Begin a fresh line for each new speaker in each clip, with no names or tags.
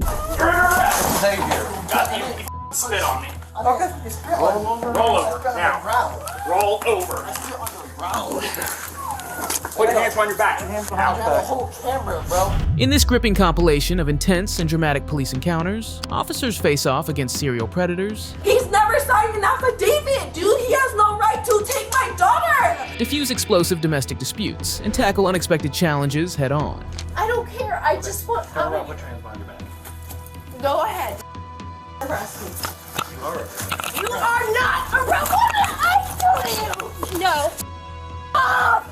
You're under arrest. Xavier. God, you spit on me.
Okay.
Roll over. Now. Roll over. Put your hands on your back.
The whole camera, bro.
In this gripping compilation of intense and dramatic police encounters, officers face off against serial predators.
He's never signed an affidavit, dude. He has no right to take my daughter.
Diffuse explosive domestic disputes and tackle unexpected challenges head on.
I don't care. I just want.
Put your hands on your back.
Go ahead. Arrest me. You are not arrested. What am I doing? No. Oh,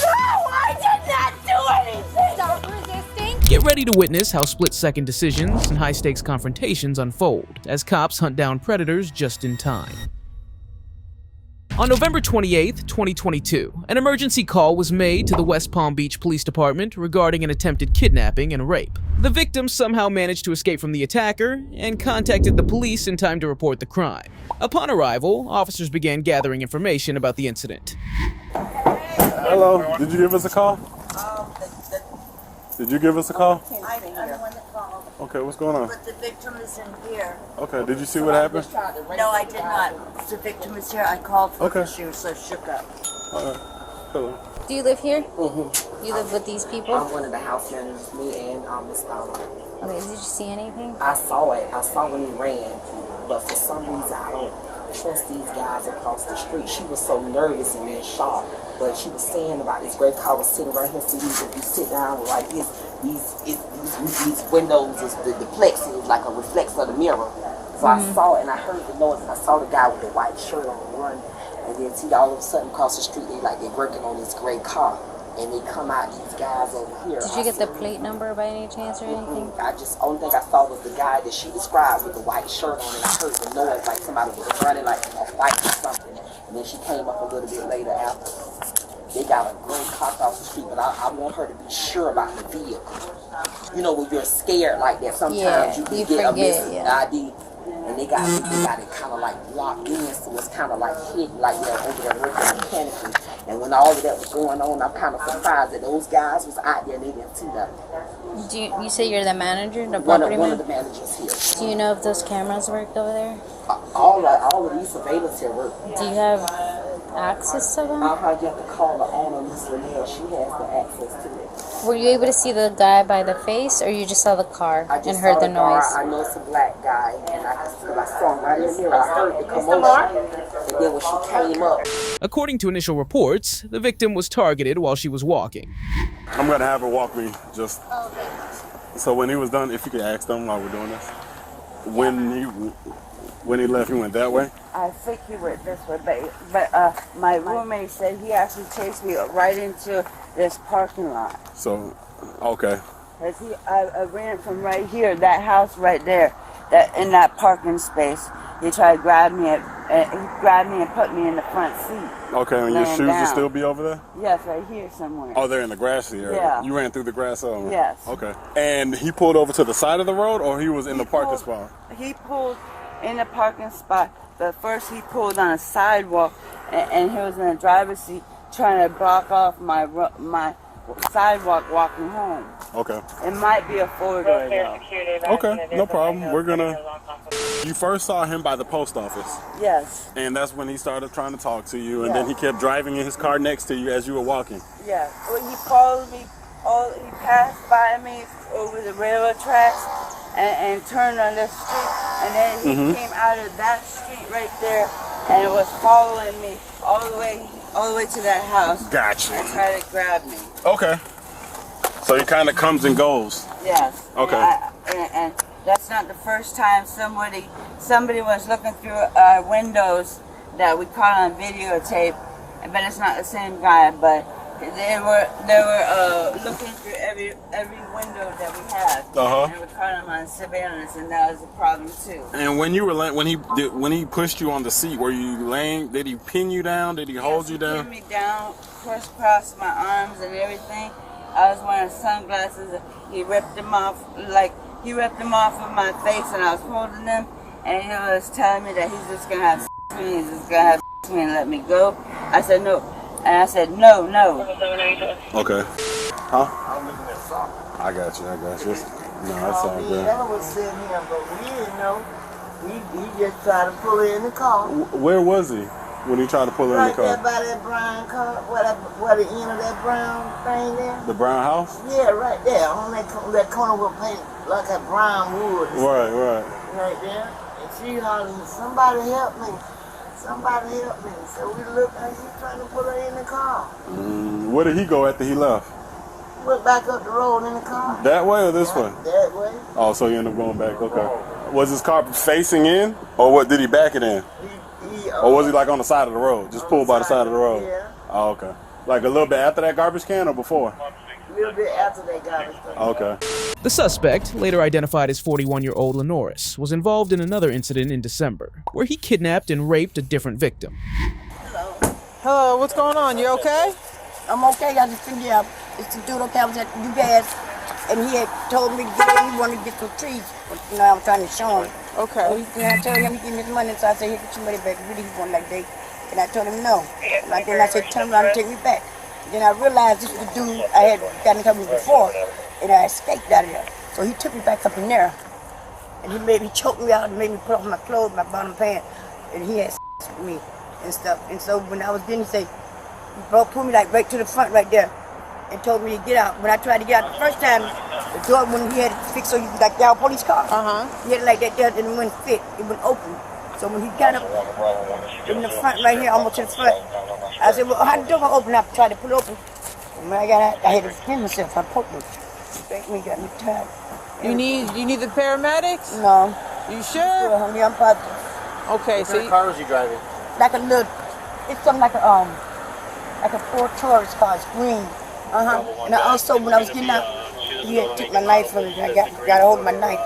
no, I did not do anything.
Stop resisting.
Get ready to witness how split-second decisions and high-stakes confrontations unfold as cops hunt down predators just in time. On November 28, 2022, an emergency call was made to the West Palm Beach Police Department regarding an attempted kidnapping and rape. The victim somehow managed to escape from the attacker and contacted the police in time to report the crime. Upon arrival, officers began gathering information about the incident.
Hello, did you give us a call? Did you give us a call?
I'm the one that called.
Okay, what's going on?
But the victim is in here.
Okay, did you see what happened?
No, I did not. The victim is here. I called her because she was so shook up.
Hello.
Do you live here? Mm-hmm. You live with these people?
I'm one of the house managers, me and Miss Paula.
Okay, did you see anything?
I saw it. I saw when he ran. But for some reason, I don't trust these guys across the street. She was so nervous and in shock. But she was saying about this great car was sitting right here. See, if you sit down like this, these windows, the plexi is like a reflex of the mirror. So I saw it and I heard the noise and I saw the guy with the white shirt on run. And then see all of a sudden across the street, they're working on this gray car. And they come out, these guys over here.
Did you get the plate number by any chance or anything?
Only thing I saw was the guy that she described with the white shirt on, and I heard the noise like somebody was running like a fight or something. And then she came up a little bit later after. They got a gray car across the street, but I want her to be sure about the vehicle. You know, when you're scared like that, sometimes you can get a missing ID. And they got it kind of like locked in, so it's kind of like hidden, like they're over there working mechanically. And when all of that was going on, I'm kind of surprised that those guys was out there and they didn't see nothing.
You say you're the manager, the
One
property
of the managers here.
Do you know if those cameras worked over there?
All of these surveillance here work.
Do you have access to them?
You have to call the owner, Miss Linnell. She has the access to it.
Were you able to see the guy by the face, or you just saw the car and heard the noise?
I know it's a black guy, and I saw him right in the mirror. I heard the commotion, and then when she came up.
According to initial reports, the victim was targeted while she was walking.
I'm gonna have her walk me just. So when he was done, if you could ask them while we're doing this, when he left, he went that way.
I think he went this way, but my roommate said he actually chased me right into this parking lot.
So, okay.
I ran from right here, that house right there, in that parking space. He tried to grab me, and put me in the front seat.
Okay, and your shoes will still be over there?
Yes, right here somewhere.
Oh, they're in the grassy area.
Yeah.
You ran through the grass over.
Yes.
Okay. And he pulled over to the side of the road, or he was in the parking spot?
He pulled in the parking spot, but first he pulled on a sidewalk, and he was in the driver's seat trying to block off my sidewalk walking home.
Okay.
It might be a four-door though.
Okay, no problem. We're gonna. You first saw him by the post office.
Yes.
And that's when he started trying to talk to you, and then he kept driving in his car next to you as you were walking.
Yeah. Well, he followed me. He passed by me over the railroad tracks and turned on this street, and then he came out of that street right there, and it was following me all the way to that house.
Gotcha.
And tried to grab me.
Okay. So he kind of comes and goes.
Yes.
Okay.
And that's not the first time somebody was looking through our windows that we caught on videotape, but it's not the same guy. But they were looking through every window that we had, and we caught him on surveillance, and that was a problem too.
And when you were when he pushed you on the seat, were you laying? Did he pin you down? Did he hold you down?
He pinned me down, crisscrossed my arms and everything. I was wearing sunglasses. He ripped them off of my face, and I was holding them, and he was telling me that he's just gonna have me, he's just gonna have me and let me go. I said no, and I said no.
Okay. Huh? I got you. that's all
Me
good.
and Ella was sitting here, but we didn't know. He just tried to pull her in the car.
Where was he when he tried to pull her in
Right
the
there
car?
by that brown car, where the end of that brown thing there.
The brown house?
Yeah, right there. On that corner with paint like a brown wood.
Right.
Right there. And she hollering, somebody help me. Somebody help me. So we looked and he trying to pull her in the car.
Where did he go after he left?
Went back up the road in the car.
That way or this way?
That way.
Oh, so you ended up going back. Okay. Was his car facing in, or what? Did he back it in, or was he like on the side of the road? Just pulled by the side of the road.
Yeah.
Oh, okay. Like a little bit after that garbage can or before?
A little bit after they got us.
Okay.
The suspect, later identified as 41-year-old Lenoris, was involved in another incident in December, where he kidnapped and raped a different victim.
Hello, what's going on? You okay?
I'm okay. I just figured out it's the dude okay. I was at UGAS, and he had told me to get in. He wanted to get some trees. But, you know, I was trying to show him.
Okay.
So I told him he gave me his money, so I said, here, get your money back. Really, he wanted that day. And I told him no. And then I said, turn around and take me back. Then I realized this was the dude I had gotten in trouble with before, and I escaped out of there. So he took me back up in there, and he choked me out and made me put off my clothes, my bottom pants, and he had with me and stuff. And so when I was getting, he pulled me like right to the front right there, and told me to get out. When I tried to get out the first time, the door, when he had it fixed so you could like y'all police car, he had it like that there, and it wouldn't fit, it wouldn't open. So when he got up in the front right here, almost to the front, I said, well, how the door gonna open up? Tried to pull it open. And when I got out, I had to defend myself. I poked him. Spanked me, got me tied.
You need the paramedics?
No.
You sure?
Yeah, honey, I'm positive.
Okay,
What
so
kind of car was you driving?
Like a little, it's something like a Ford Taurus car, it's green. And I also, when I was getting out, he had took my knife from me. I got a hold of my knife,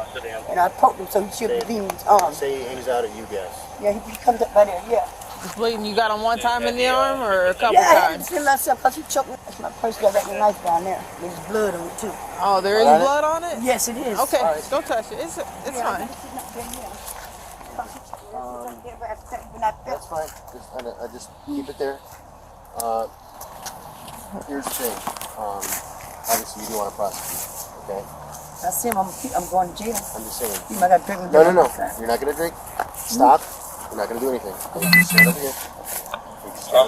and I poked him so he should be in his arm.
Say he hangs out at UGAS.
Yeah, he comes up by there, yeah.
it's bleeding. You got him one time in the arm or a couple
Yeah, I had to
times?
defend myself because he choked me. My purse got that knife down there. There's blood on it too.
Oh, there is blood on it?
Yes, it is.
Okay, don't touch it. It's fine.
That's fine. Just keep it there. Here's the thing. Obviously, you do want to prosecute, okay?
I see him, I'm going to jail.
I'm just saying.
You might have to drink with
No.
me.
You're not going to drink. Stop. You're not going to do anything. Okay, just stand over here. All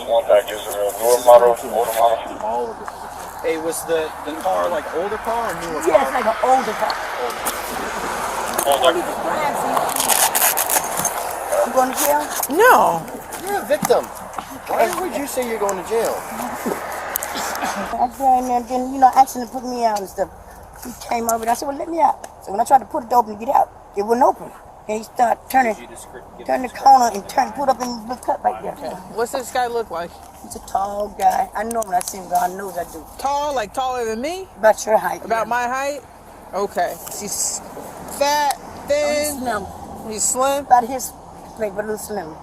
of this is
Hey, was the car like older car or newer car?
Yeah, it's like an older car. You going to jail?
No.
You're a victim. Why would you say you're going to jail?
I ran there and then, you know, asking him to put me out and stuff. He came over and I said, well, let me out. So when I tried to put it open to get out, it wouldn't open. And he started turn the corner and put up in the cut right there.
What's this guy look like?
He's a tall guy. I know when I see him, God knows I do.
Tall, like taller than me?
About your height.
About my height? Okay. He's fat, thin.
He's slim.
He's slim?
About his weight, but a little slim.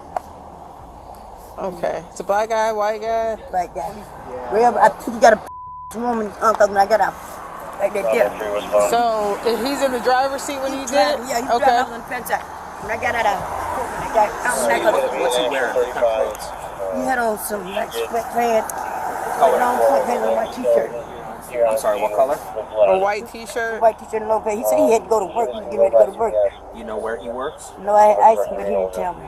Okay. It's a black guy, white guy?
Black guy. Well, I think he got a woman when I got out. Like that there.
So he's in the driver's seat when he did it?
Yeah, he's
okay.
driving out on the fence side. When I got out,
What's he wearing? What kind of clothes?
he had on some like sweatpants, long sweatpants, and a white t-shirt.
I'm sorry, what color?
A white t-shirt?
White t-shirt and low pants. He said he had to go to work. He was getting ready to go to work.
You know where he works?
No, I asked him, but he didn't tell me.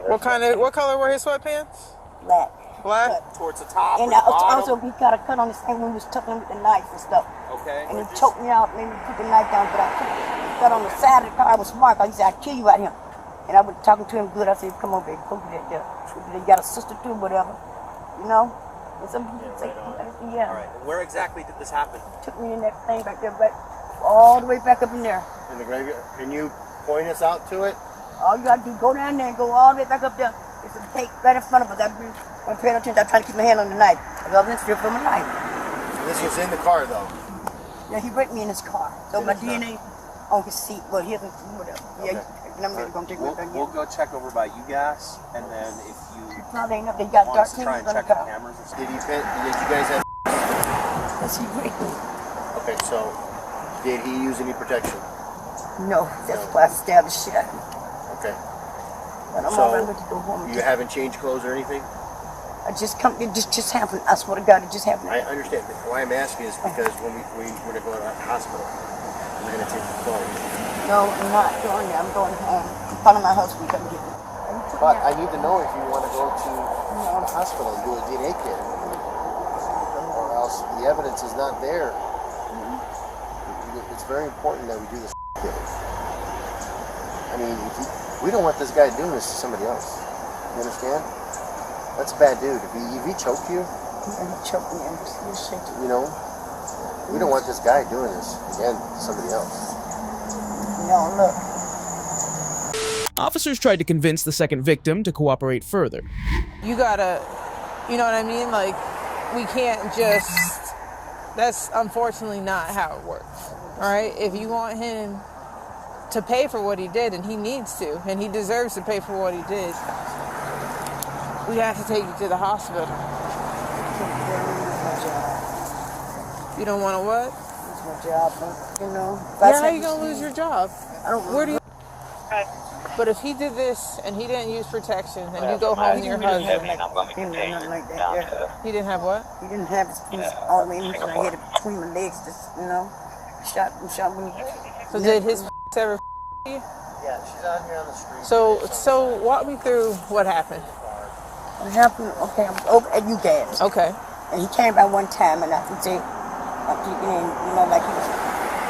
What color were his sweatpants?
Black.
Black?
Towards the top.
And also he got a cut on his hand when he was tucking him with the knife and stuff.
Okay.
And he choked me out, made me put the knife down, but I took it. Got on the side of the car. I was smart. He said, I'll kill you out here. And I was talking to him good. I said, come on, baby, go to that there. They got a sister too, whatever. You know? And some people say, yeah.
All right. Where exactly did this happen?
Took me in that thing back there, back, all the way back up in there.
In the graveyard. Can you point us out to it?
All you gotta do, go down there and go all the way back up there. It's a tape right in front of us. I'm paying attention. I'm trying to keep my hand on the knife. I was in strip for my knife.
This was in the car, though.
Yeah, he raped me in his car. So my DNA on his seat. Well, he hasn't, whatever. Yeah, and I'm gonna take my gun.
We'll go check over by UGAS, and then if you
Probably ain't up. They got
want
dark
us to try and
on the
check the
car.
cameras or
Did
something.
you guys have?
Yes, he raped me.
Okay, so did he use any protection?
No, that's why I stabbed the shit out of him.
Okay.
But I'm
So,
all ready to go home.
You haven't changed clothes or anything?
It just happened. I swear to God, it just happened.
I understand. Why I'm asking is because when we're going to go to the hospital, You're gonna take the car.
No, I'm not going there. I'm going home. I'm calling my husband to come get me.
But I need to know if you want to go to the hospital and do a DNA kit. Or else the evidence is not there. It's very important that we do this kit. I mean, we don't want this guy doing this to somebody else. You understand? That's a bad dude. If he choked you,
he choked me.
You know, we don't want this guy doing this again to somebody else.
No, look.
Officers tried to convince the second victim to cooperate further.
You gotta, you know what I mean? Like, we can't just, that's unfortunately not how it works. All right? If you want him to pay for what he did, and he needs to, and he deserves to pay for what he did, we have to take you to the hospital. You don't want to what?
It's my job, you know.
Yeah, how are you gonna lose your job?
I don't.
Where do you? But if he did this and he didn't use protection, and you go home to your husband,
He didn't have nothing like that. Yeah.
he didn't have what?
He didn't have his penis all the way in, and I had it between my legs. Just, you know, shot when he.
So did his ever you?
Yeah, she's out here on the street.
So walk me through what happened.
What happened? Okay, I was over at UGAS.
Okay.
And he came by one time, and I could say, you know, like he was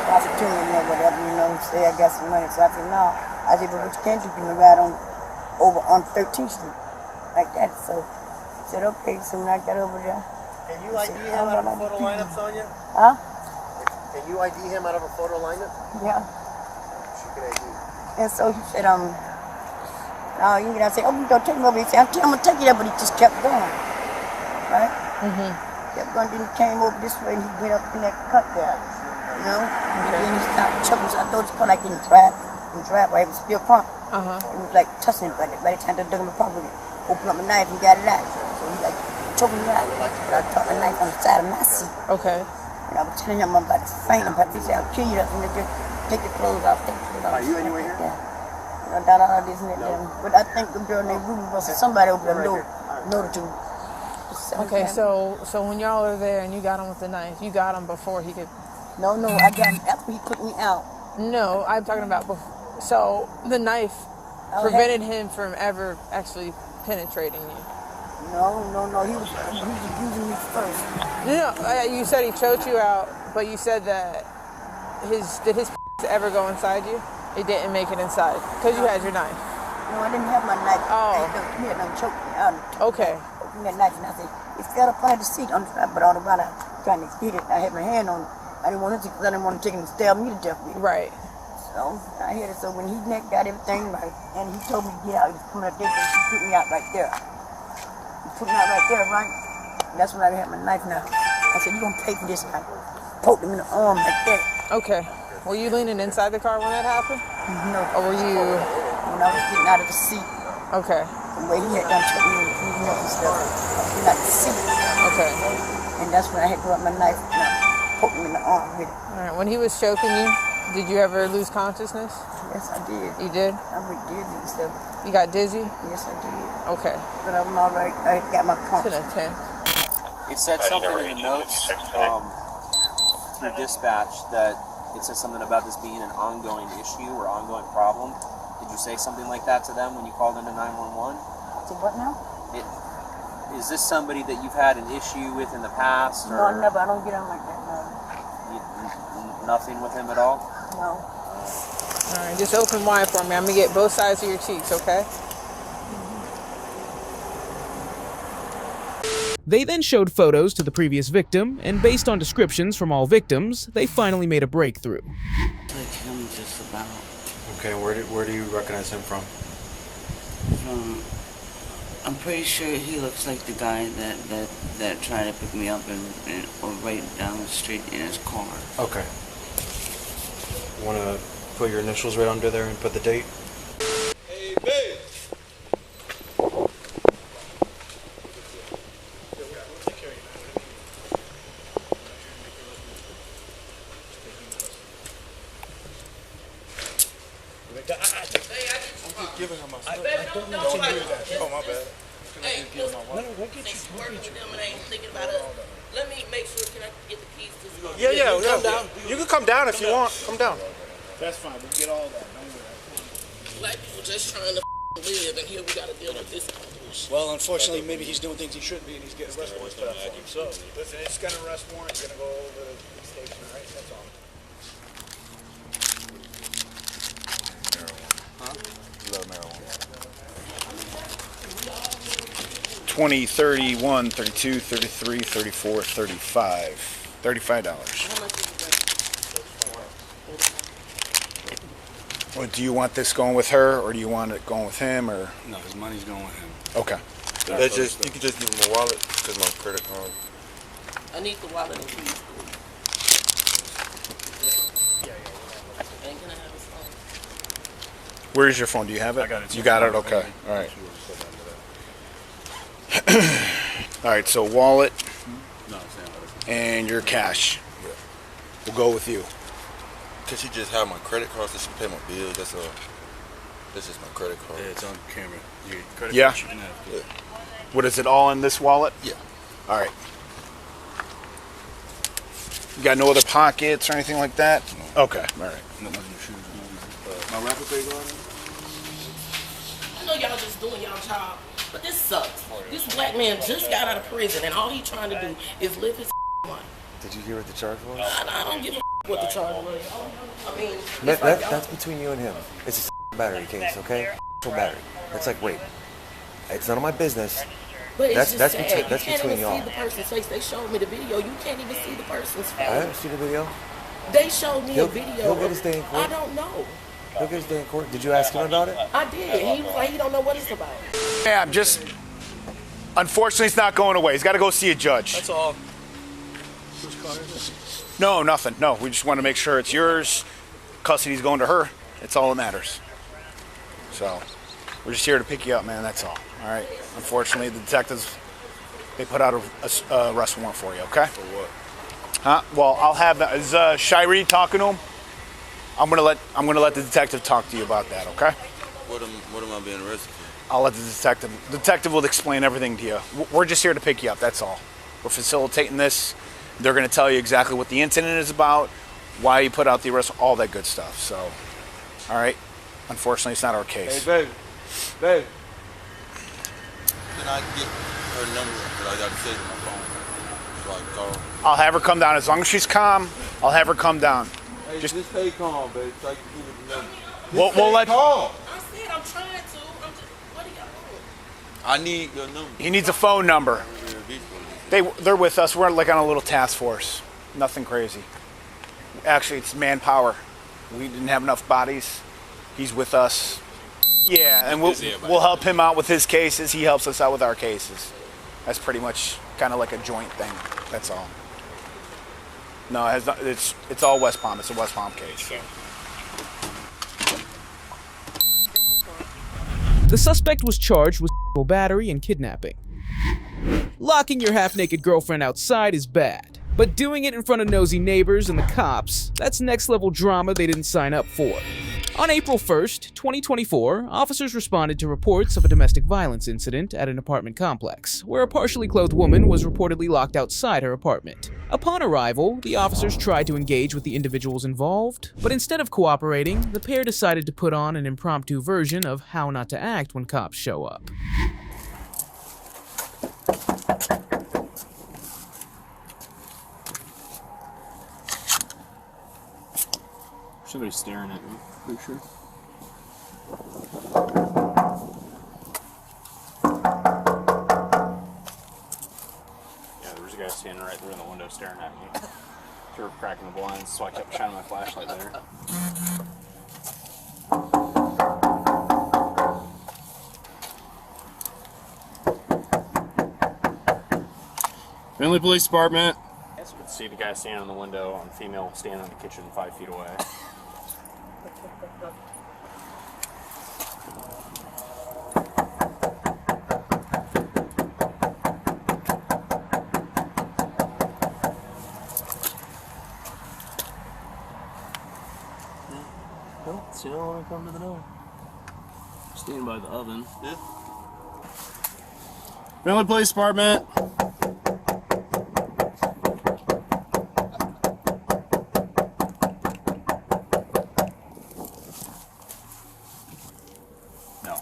prosecuting me or whatever, you know, say I got some money. So I said, no. I said, but what you can't do, you can ride over on 13th Street, like that. So I said, okay. So when I got over there.
Can you ID him out of a photo lineup, Sonia?
Huh?
Can you ID him out of a photo lineup?
Yeah.
She can ID.
And so he said, no, you know, I said, oh, you don't take him over. He said, I'm gonna take you there, but he just kept going, right? Kept going, then he came over this way and he went up in that cut there, you know? And then he started choking, so I thought it was like in the driveway, it was still crunk. It was like touching it, but by the time I dug him apart, opened up my knife and got it out. So he like choking me out. But I caught the knife on the side of my seat.
Okay.
And I was telling him I'm about to faint, I'm about to say, I'll kill you, and they just take your clothes off, take your clothes off.
Are you anywhere here?
Yeah. I got all this and that. No. But I think the girl named Ruby was somebody over there know the truth.
Okay, so when y'all are there and you got him with the knife, you got him before he could.
No, I got him after he took me out.
No, I'm talking about before. So the knife prevented him from ever actually penetrating you.
No, he was using me first.
No, you said he choked you out, but you said that did his ever go inside you? It didn't make it inside because you had your knife.
No, I didn't have my knife.
Oh.
He had done choked me out.
Okay.
Opened that knife and I said, it fell up under the seat on the side, but all the while I was trying to get it, I had my hand on it. I didn't want to because I didn't want to take him to stab me to death with it.
Right.
So I had it. So when he got everything right, and he told me to get out, he was coming up there, and he put me out right there. He put me out right there, right? And that's when I had my knife now. I said, you're going to pay for this. I poked him in the arm like that.
Okay. Were you leaning inside the car when that happened?
No.
Or were you?
When I was getting out of the seat.
Okay.
The way he had done took me and stuff. I was getting out of the seat.
Okay.
And that's when I had brought my knife and I poked him in the arm with it.
All right. When he was choking you, did you ever lose consciousness?
Yes, I did.
You did?
I was dizzy and stuff.
You got dizzy?
Yes, I did.
Okay.
But I'm all right. I got my pump.
To the 10.
It said something in the notes through dispatch that it says something about this being an ongoing issue or ongoing problem. Did you say something like that to them when you called into 911?
To what now?
Is this somebody that you've had an issue with in the past?
No,
or
never. I don't get on like that, no.
Nothing with him at all?
No.
All right, just open wide for me. I'm going to get both sides of your cheeks, okay?
They then showed photos to the previous victim, and based on descriptions from all victims, they finally made a breakthrough.
Like him just about.
Okay, where do you recognize him from?
I'm pretty sure he looks like the guy that tried to pick me up and right down the street in his car.
Okay. You want to put your initials right under there and put the date?
Hey, babe. Giving her my stuff. I don't know. Oh, my bad.
Hey, listen, since you working with them and ain't thinking about us, let me make sure, can I get the keys to this?
Yeah. You can come down if you want. Come down.
That's fine. We'll get all that.
Black people just trying to live, and here we got to deal with this.
Well, unfortunately, maybe he's doing things he shouldn't be, and he's getting arrest warrants for that. So, listen, it's got an arrest warrant. You're gonna go over to the station, all right? That's all.
Huh? You love marijuana. 20, 31, 32, 33, 34, 35. $35. Well, do you want this going with her, or do you want it going with him, or?
No, his money's going with him.
Okay.
That's just, you can just give him a wallet, because my credit card.
I need the wallet and keys. And can I have his phone?
Where's your phone? Do you have it?
I got it.
You got it? Okay. All right. All right, so wallet and your cash.
Yeah.
We'll go with you.
Can she just have my credit card so she can pay my bills? That's just my credit card.
Yeah, it's on camera. Your credit
Yeah.
card you can have.
Yeah.
What is it, all in this wallet?
Yeah.
All right. You got no other pockets or anything like that?
No.
Okay, all right.
Nothing in your shoes. My rapper pay card?
I know y'all just doing y'all job, but this sucks. This black man just got out of prison, and all he's trying to do is live his life.
Did you hear what the charge was?
I don't give a what the charge was. I mean,
That's between you and him. It's a battery case, okay? Battery. That's like, wait, it's none of my business.
But it's
That's
just sad.
that's
you can't
between
even
y'all.
see the person's face. They showed me the video. You can't even see the person's face.
I haven't seen the video.
They showed me a video.
He'll get his day in court.
I don't know.
He'll get his day in court. Did you ask him about it?
I did. He was like, he don't know what it's about.
Yeah, unfortunately, it's not going away. He's got to go see a judge.
That's all.
No, nothing. No, we just want to make sure it's yours. Custody's going to her. It's all that matters. So, we're just here to pick you up, man. That's all. All right. Unfortunately, the detectives, they put out a arrest warrant for you. Okay.
For what?
Huh? Well, I'll have. Is Shiree talking to him? I'm gonna let the detective talk to you about that. Okay.
What am I being arrested for?
I'll let the detective. The detective will explain everything to you. We're just here to pick you up. That's all. We're facilitating this. They're going to tell you exactly what the incident is about, why you put out the arrest, all that good stuff. So, all right. Unfortunately, it's not our case.
Hey, babe. Can I get her number? Because I got to save my phone. So I can call her.
I'll have her come down. As long as she's calm, I'll have her come down.
Hey, just stay calm, babe. So I can give her the number.
We'll let.
Calm.
I said I'm trying to. What are y'all doing?
I need your number.
He needs a phone number. They're with us. We're like on a little task force. Nothing crazy. Actually, it's manpower. We didn't have enough bodies. He's with us. Yeah, and we'll help him out with his cases. He helps us out with our cases. That's pretty much kind of like a joint thing. That's all. No, it's all West Palm. It's a West Palm case. So.
The suspect was charged with battery and kidnapping. Locking your half-naked girlfriend outside is bad, but doing it in front of nosy neighbors and the cops, that's next-level drama they didn't sign up for. On April 1st, 2024, officers responded to reports of a domestic violence incident at an apartment complex, where a partially clothed woman was reportedly locked outside her apartment. Upon arrival, the officers tried to engage with the individuals involved, but instead of cooperating, the pair decided to put on an impromptu version of how not to act when cops show up.
Somebody's staring at me, pretty sure. Yeah, there was a guy standing right there in the window staring at me. They were cracking the blinds, so I kept shining my flashlight there. Finley Police Department. So you can see the guy standing in the window on female standing in the kitchen 5 feet away.
No, so you don't want to come to the door. Standing by the oven.
Yeah.
Family Police Department. No,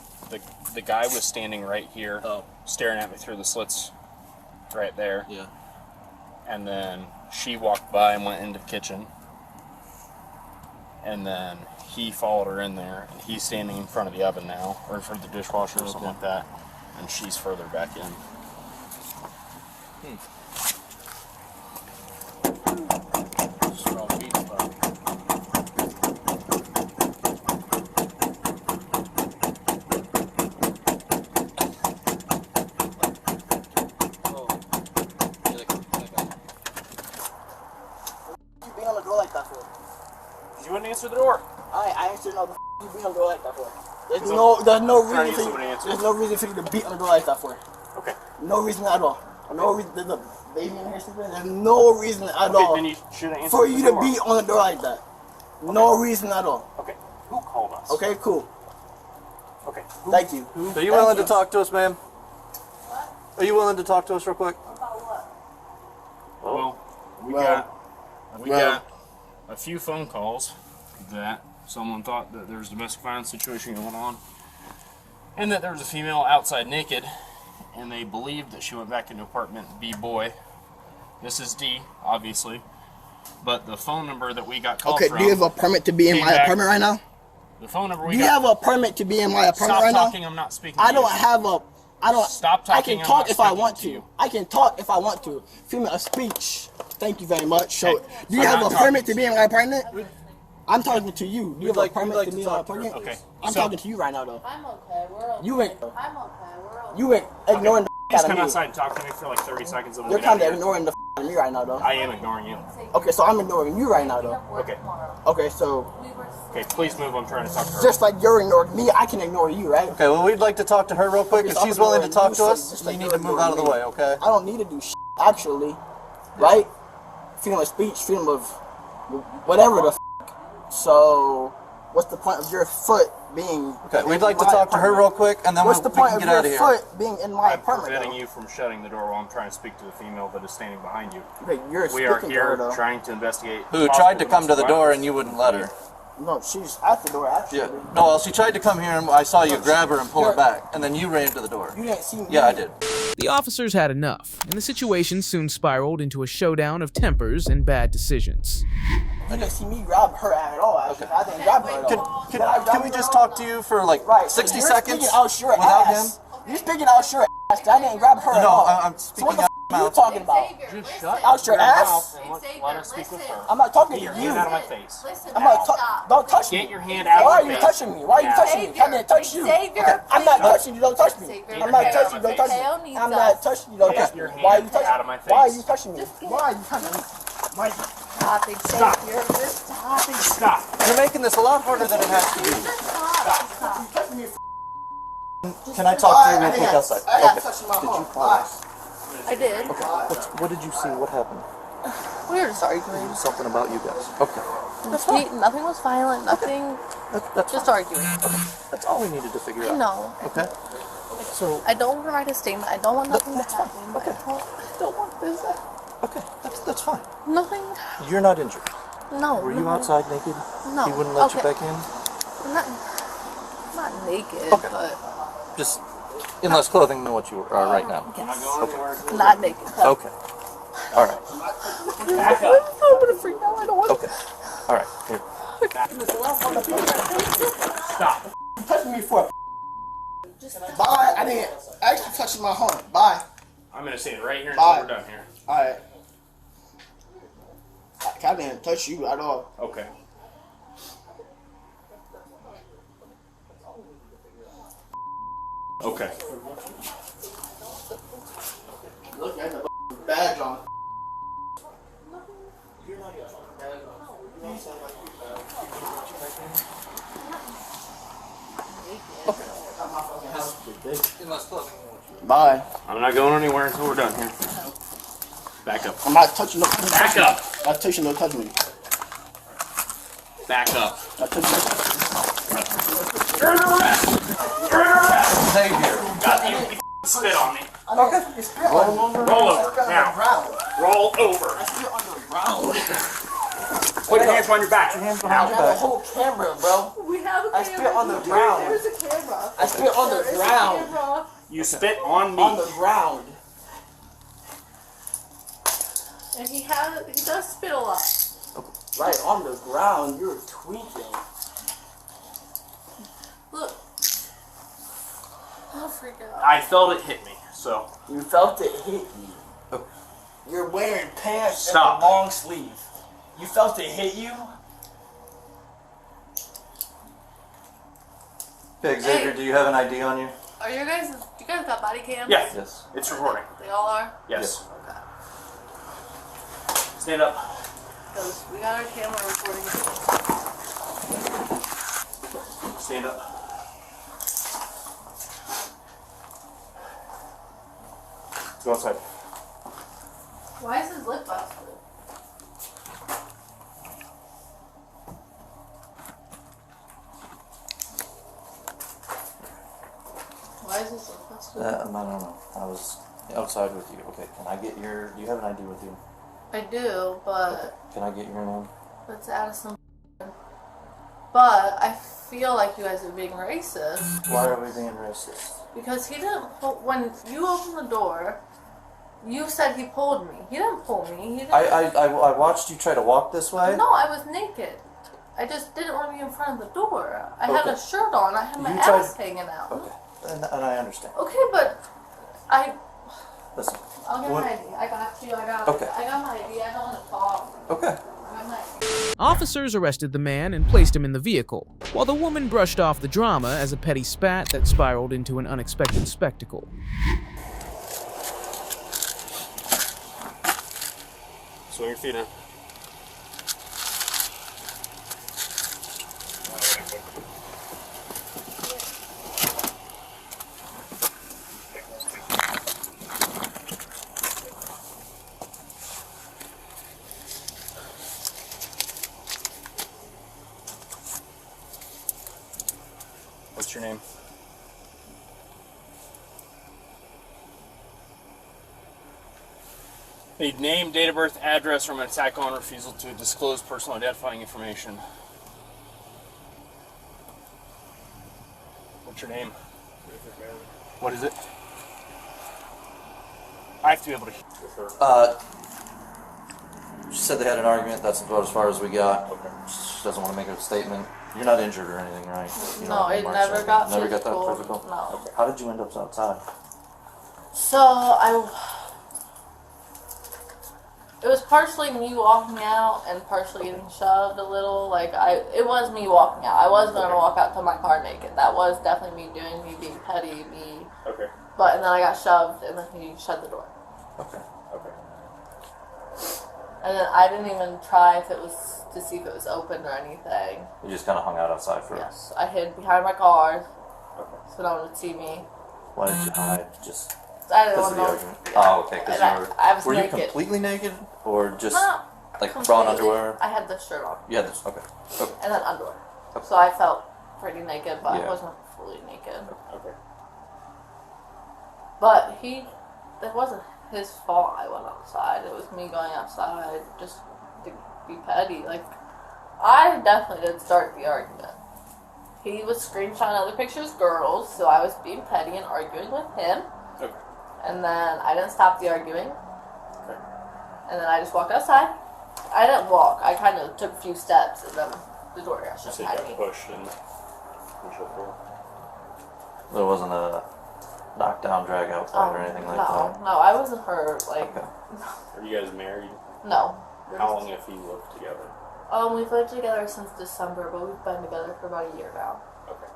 the guy was standing right here, staring at me through the slits right there.
Yeah.
And then she walked by and went into the kitchen. And then he followed her in there, and he's standing in front of the oven now, or in front of the dishwasher or something like that, and she's further back in.
You being on the door like that for?
You wouldn't answer the door.
I answered no. You being on the door like that for? There's no reason for you to beat on the door like that for.
Okay.
No reason at all. No reason. There's a baby in here sleeping. There's no reason at all
Then you should have answered
for
the
you
door.
to beat on the door like that. No reason at all.
Okay. Who called us?
Okay, cool.
Okay.
Thank you.
Are you willing to talk to us, ma'am? Are you willing to talk to us real quick?
Well, we got a few phone calls that someone thought that there was a domestic violence situation going on, and that there was a female outside naked, and they believed that she went back into apartment B boy. This is D, obviously, but the phone number that we got called from.
Okay, do you have a permit to be in my apartment right now?
The phone number we
Do you
got.
have a permit to be in my apartment right now?
Stop talking. I'm not speaking.
I don't have a. I don't.
Stop talking.
I can talk if I want to. I can talk if I want to. Freedom of speech. Thank you very much. So, do you have a permit to be in my apartment? I'm talking to you. Do you have a permit to be in my apartment?
Okay.
I'm talking to you right now, though.
I'm okay. We're okay.
You ain't.
I'm okay. We're okay.
You ain't ignoring the
Please
out of
come
me.
outside and talk to me for like 30 seconds. And we'll
You're
get out
kind of
here.
ignoring the out of me right now, though.
I am ignoring you.
Okay, so I'm ignoring you right now, though.
Okay.
Okay, so
Okay, please move. I'm trying to talk to her.
just like you're ignoring me, I can ignore you, right?
Okay, well, we'd like to talk to her real quick.
Okay,
If
so I'm
she's willing to
ignoring
talk
you,
to
so
us,
just
you
like
need
you're
to move out of the
ignoring
way,
me.
okay?
I don't need to do actually, right? Freedom of speech, freedom of whatever the So, what's the point of your foot being?
Okay, we'd like to talk to her real quick, and then
what's
we
the
can
point of
get out
your
of here.
foot being in my
I'm
apartment?
preventing
though?
you from shutting the door while I'm trying to speak to the female that is standing behind you.
Okay, you're
We are
speaking to her,
here
though.
trying to investigate.
Who
possible
tried to come to the
domestic
door
violence.
and you wouldn't let her.
No, she's at the door, actually.
Yeah. No, well, she tried to come here and I saw you grab her and pull her back, and then you ran to the door.
You didn't see me.
Yeah, I did.
The officers had enough, and the situation soon spiraled into a showdown of tempers and bad decisions.
You didn't see me grab her at all, actually. I didn't grab her at all.
Can we just talk to you for like 60
you're
seconds
speaking out your
without
ass.
him?
You're speaking out your ass. I didn't grab her at
No,
all.
I'm
So
speaking
what the
out
f are you talking about?
Just shut
Out your ass?
mouth and let us speak with her.
I'm not talking
Get
to
your
you.
hand out of my face.
I'm not don't touch me.
Get your hand out
Why
of
are
my
you
face.
touching me? Why are you touching me? I didn't touch you.
Xavier,
I'm not touching you. Don't touch me.
Xavier,
I'm not
get
touching you. Don't touch
Kale
me.
needs
I'm not
us.
touching you. Don't
Get
touch me.
your
Why are you
hand
touching
out of my
me? Why are
face.
you touching me? Why are you touching me? Why?
Stop, Xavier. Just stop.
Stop.
You're making this a lot harder than it has to be. Can I talk to you real quick outside?
Okay. Did you pause?
I did.
What did you see? What happened?
We were just arguing.
Something about you guys. Okay.
Nothing was violent. Nothing.
That's
Just arguing.
That's all we needed to figure
I
out.
know.
Okay. So
I don't want to write a statement. I don't want nothing to happen.
Okay.
I don't want this.
Okay, that's fine.
Nothing.
You're not injured.
No.
Were you outside naked?
No.
He wouldn't let you
Okay.
back in?
Not naked,
Okay.
but
Just in less clothing than what you are right now.
yes. Not naked.
Okay. All right.
Back up.
I'm gonna freak out. I don't want.
Okay. All right. Here.
Stop.
You touching me for? Bye. I didn't actually touch my horn. Bye.
I'm gonna stand right here until
Bye.
we're done here.
All right. I didn't touch you at all.
Okay. Okay.
Look at the badge on. Bye.
I'm not going anywhere until we're done here. Back up.
I'm not touching no.
Back up.
I'm not touching no. Touch me.
Back up.
Not touching no.
You're under arrest. You're under arrest.
Xavier.
God, you spit on me.
Okay.
Roll over. Roll over. Now. Roll over.
I spit on the ground.
Put your hands behind your back.
I have a whole camera, bro.
We have a camera.
I spit on the ground.
There's a camera.
I spit on the ground.
You spit on me.
On the ground.
And he does spit a lot.
Right on the ground. You're tweaking.
Look. I'll freak out.
I felt it hit me, so.
You felt it hit you. You're wearing pants
Stop.
and a long sleeve. You felt it hit you?
Okay, Xavier, do you have an ID on you?
Are you guys got body cams?
Yeah.
Yes.
It's recording.
They all are?
Yes.
Okay.
Stand up.
Because we got our camera recording.
Stand up. Let's go outside.
Why is his lip busted? Why is his lip busted?
I don't know. I was outside with you. Okay, can I get your... Do you have an ID with you?
I do, but
Can I get your name?
let's add some. But I feel like you guys are being racist.
Why are we being racist?
Because he didn't pull, when you opened the door, you said he pulled me. He didn't pull me. He didn't.
I watched you try to walk this way.
No, I was naked. I just didn't want to be in front of the door. I had
Okay.
a shirt on. I had my
You
ass
tried-
hanging out.
Okay, and I understand.
Okay, but
Listen.
I'll get
What-
my ID. I got you.
Okay.
I got my ID. I don't want to talk.
Okay.
I got my ID.
Officers arrested the man and placed him in the vehicle, while the woman brushed off the drama as a petty spat that spiraled into an unexpected spectacle.
Swing your feet in. What's your name? Need name, date of birth, address from an attack on refusal to disclose personal identifying information. What's your name? What is it? I have to be able to hear her.
She said they had an argument. That's about as far as we got. Okay. She doesn't want to make a statement. You're not injured or anything, right? You
No,
don't have
it
marks
never
or
got
anything? Never got
physical.
that physical?
No.
Okay. How did you end up outside?
So it was partially me walking out and partially getting shoved a little. It was me walking out. I was going to walk out to my car naked. That was definitely me being petty, me.
Okay.
And then I got shoved, and then he shut the door.
Okay.
Okay.
And then I didn't even try to see if it was open or anything.
You just kind of hung out outside for
Yes, I hid behind my car, so no one would see me.
Why did you hide? Just
I didn't
because of the
want
argument?
to.
Oh, okay. Because
And
you were.
I was
were
naked.
you completely naked, or just
No,
like bra and
completely.
underwear?
I had this shirt on.
You had this. Okay. Okay.
And then underwear. So I felt pretty naked, but
Yeah.
I wasn't fully naked.
Okay.
But it wasn't his fault I went outside. It was me going outside just to be petty. I definitely didn't start the argument. He was screenshotting other pictures of girls, so I was being petty and arguing with him.
Okay.
And then I didn't stop the arguing.
Okay.
And then I just walked outside. I didn't walk. I kind of took a few steps, and then the door got shut
So you
behind
got
me.
pushed and shut the door.
There wasn't a knockdown, drag out fight or anything like that.
No, I wasn't hurt.
Are you guys married?
No.
How long have you lived together?
We've lived together since December, but we've been together for about a year now.
Okay.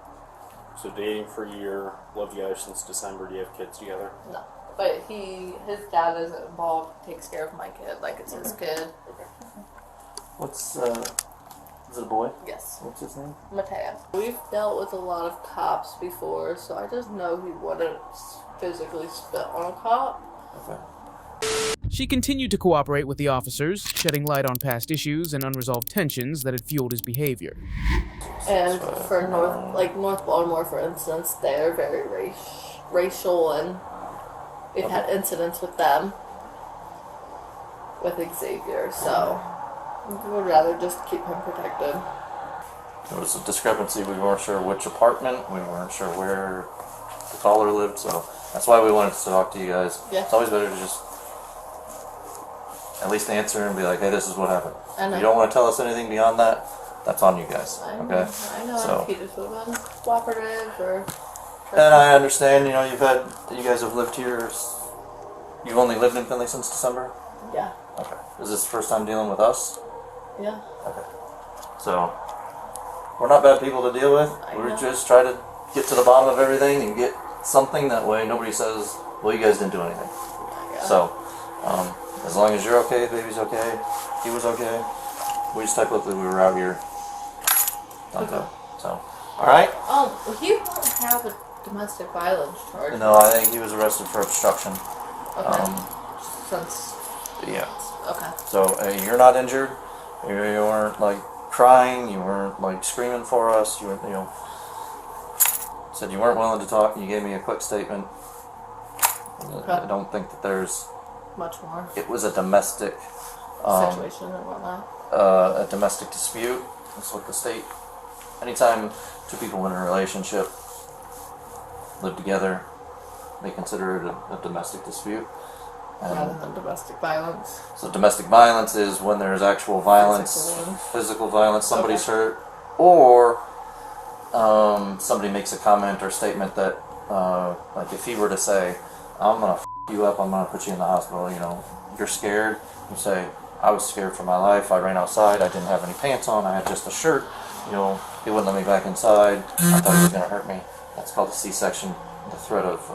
So dating for a year, lived together since December. Do you have kids together?
No. But his dad isn't involved, takes care of my kid, like it's his kid.
Okay.
What's is it a boy?
Yes.
What's his name?
Mateo. We've dealt with a lot of cops before, so I just know he wouldn't physically spit on a cop.
Okay.
She continued to cooperate with the officers, shedding light on past issues and unresolved tensions that had fueled his behavior.
And for North Baltimore, for instance, they're very racial, and
We've had incidents with them, with Xavier, so we would rather just keep him protected.
There was a discrepancy. We weren't sure which apartment. We weren't sure where the caller lived, so that's why we wanted to talk to you guys.
Yeah.
It's always better to just at least answer and be like, hey, this is what happened.
I know.
If you don't want to tell us anything beyond that, that's on you guys.
I know.
Okay?
I know.
So,
If he just would have been cooperative or.
and I understand, you know, you guys have lived here. You've only lived in Finley since December?
Yeah.
Okay. Is this the first time dealing with us?
Yeah.
Okay. So, we're not bad people to deal with. We're just trying to get to the bottom of everything and get something that way nobody says, well, you guys didn't do anything.
Yeah.
So, as long as you're okay, baby's okay, he was okay, we just technically we were out here. Okay. So, alright?
He won't have a domestic violence charge.
No, I think he was arrested for obstruction.
Okay. Since.
Yeah.
Okay.
So, you're not injured. You weren't like crying. You weren't like screaming for us. You weren't, you know, said you weren't willing to talk. You gave me a quick statement.
Okay.
I don't think that there's
much more.
It was a domestic
Situation and whatnot.
A domestic dispute. That's what the state. Anytime two people in a relationship live together, they consider it a domestic dispute.
Rather than domestic violence.
So domestic violence is when there's actual violence, physical violence, somebody's hurt, or somebody makes a comment or statement that, like if he were to say, I'm gonna f you up, I'm gonna put you in the hospital, you know, you're scared, you say, I was scared for my life, I ran outside, I didn't have any pants on, I had just a shirt, you know, he wouldn't let me back inside, I thought he was gonna hurt me. That's called a C-section, the threat of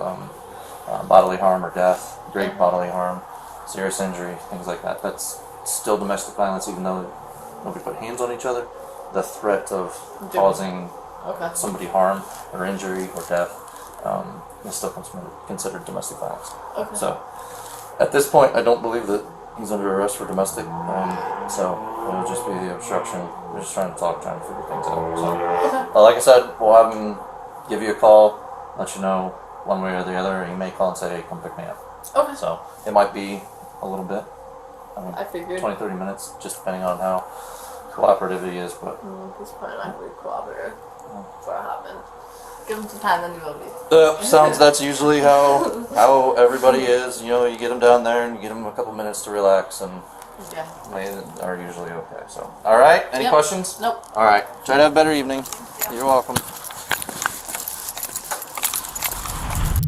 bodily harm or death. Great bodily harm, serious injury, things like that. That's still domestic violence, even though nobody put hands on each other. The threat of causing somebody harm or injury or death is still considered domestic violence.
Okay.
So, at this point, I don't believe that he's under arrest for domestic. So it'll just be the obstruction. We're just trying to talk, trying to figure things out. So, like I said, we'll have him give you a call, let you know one way or the other. He may call and say, hey, come pick me up.
Okay.
So it might be a little bit.
I figured
20-30 minutes, just depending on how cooperative he is. But
he's probably not going to be cooperative for a hot minute. Give him some time, then he will be.
that's usually how everybody is. You know, you get them down there and you get them a couple minutes to relax, and they are usually okay. So, all right. Any questions?
Nope.
All right. Try to have a better evening. You're welcome.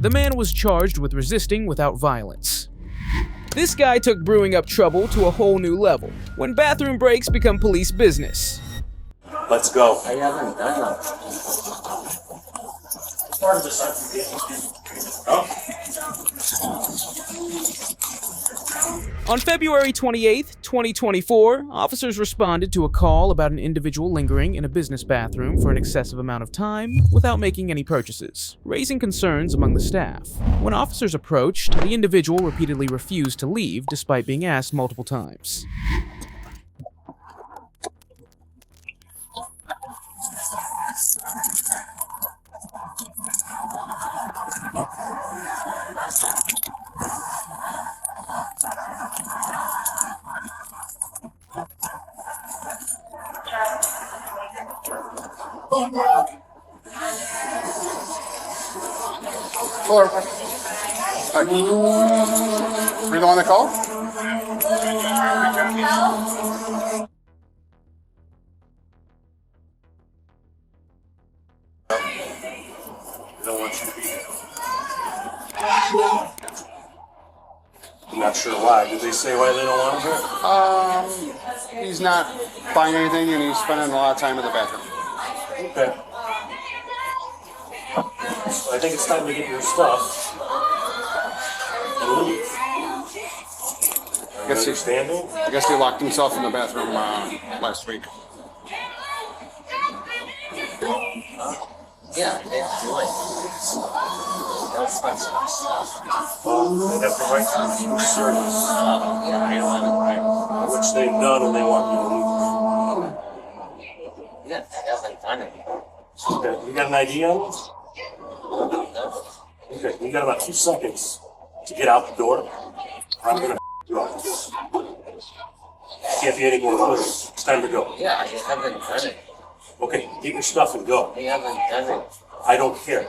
The man was charged with resisting without violence. This guy took brewing up trouble to a whole new level when bathroom breaks become police business.
Let's go.
On February 28, 2024, officers responded to a call about an individual lingering in a business bathroom for an excessive amount of time without making any purchases, raising concerns among the staff. When officers approached, the individual repeatedly refused to leave despite being asked multiple times.
Hello. Were you the one that called?
I don't want you to be there. I'm not sure why. Did they say why they don't want him here?
He's not buying anything and he's spending a lot of time in the bathroom.
Okay. So I think it's time to get your stuff and leave.
I guess he locked himself in the bathroom last week.
Yeah, they have
the right to refuse service, which they've done, and they want you to leave.
Yeah, they haven't done it.
Okay, you got an idea? Okay, you got about 2 seconds
to get out the door, or I'm gonna you up. Can't be any more clear. It's time to go.
Yeah, I haven't done it.
Okay, get your stuff and go.
I haven't done it.
I don't care.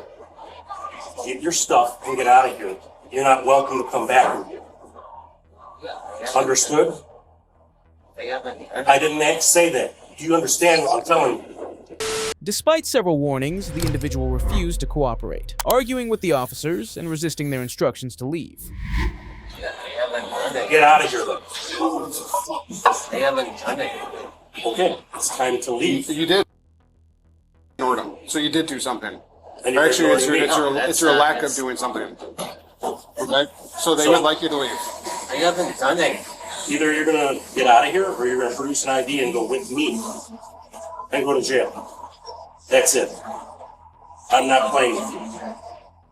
Get your stuff and get out of here. You're not welcome to come back in here. Understood?
I haven't done it.
I didn't say that. Do you understand what I'm telling you?
Despite several warnings, the individual refused to cooperate, arguing with the officers and resisting their instructions to leave.
Yeah, I haven't done it.
Get out of here, then.
I haven't done it.
Okay, it's time to leave.
You did. So you did do something.
And you
Actually, it's
ignored me.
your lack of doing something. Okay? So they would like you to leave.
I haven't done it.
Either you're gonna get out of here, or you're gonna produce an ID and go with me and go to jail. That's it. I'm not playing with you.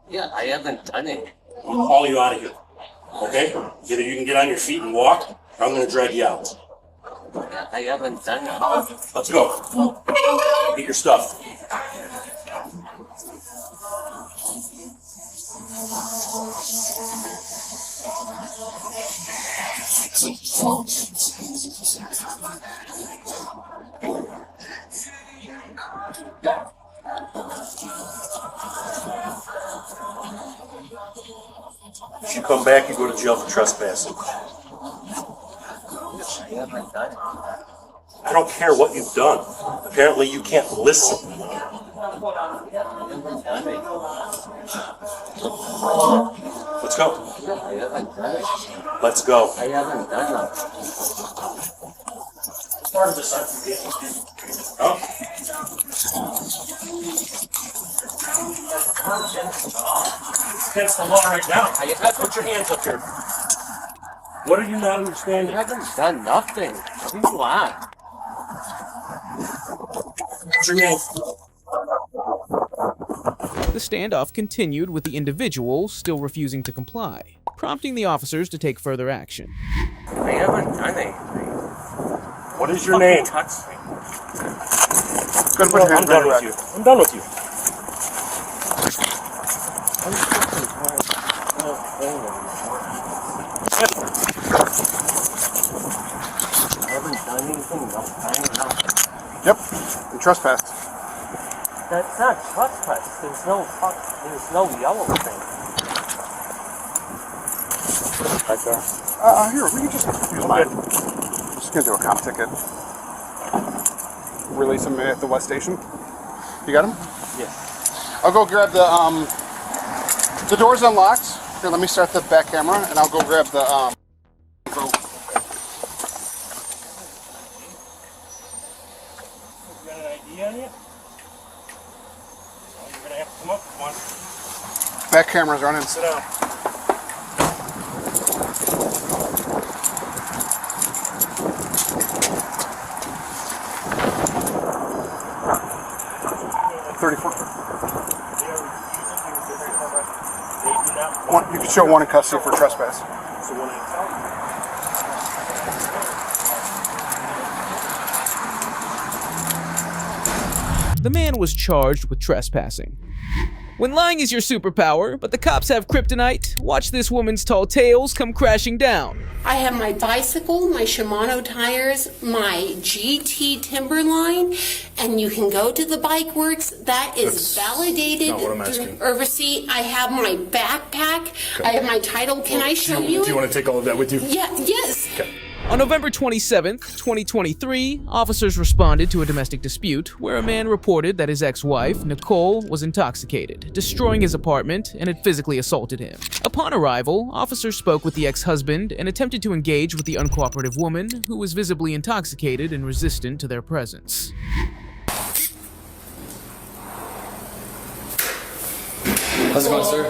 Yeah, I haven't done it.
I'll haul you out of here. Okay? Either you can get on your feet and walk, or I'm gonna drag you out.
Yeah, I haven't done it.
Let's go. Get your stuff. If you come back, you go to jail for trespassing.
I haven't done it.
I don't care what you've done. Apparently you can't listen. Let's go.
I haven't done it.
Let's go.
I haven't done it.
Part of this I can get. Oh. Against the law right now. Put your hands up here. What are you not understanding?
I haven't done nothing. What do you want?
Put your hands.
The standoff continued with the individual still refusing to comply, prompting the officers to take further action.
I haven't done anything.
What is your name?
Touch me.
I'm done with you. I'm done with you.
I haven't done anything. Nothing.
Yep, you trespassed.
That's not trespass. There's no yellow thing.
Right there. Here, we can just use mine. Just gonna do a cop ticket. Release him at the West Station. You got him?
Yeah.
I'll go grab the door's unlocked. Here, let me start the back camera, and I'll go grab the vote.
You got an ID on you? You're gonna have to come up with one.
Back camera's running.
Sit down.
34. You can show one in custody for trespass.
The man was charged with trespassing. When lying is your superpower, but the cops have kryptonite, watch this woman's tall tales come crashing down.
I have my bicycle, my Shimano tires, my GT Timberline, and you can go to the Bike Works. That is validated through receipt. I have my backpack. Okay. I have my title. Can I show you?
Do you want to take all of that with you?
Yeah, yes.
Okay. On November 27th, 2023, officers responded to a domestic dispute where a man reported that his ex-wife, Nicole, was intoxicated, destroying his apartment, and had physically assaulted him. Upon arrival, officers spoke with the ex-husband and attempted to engage with the uncooperative woman, who was visibly intoxicated and resistant to their presence.
How's it going, sir?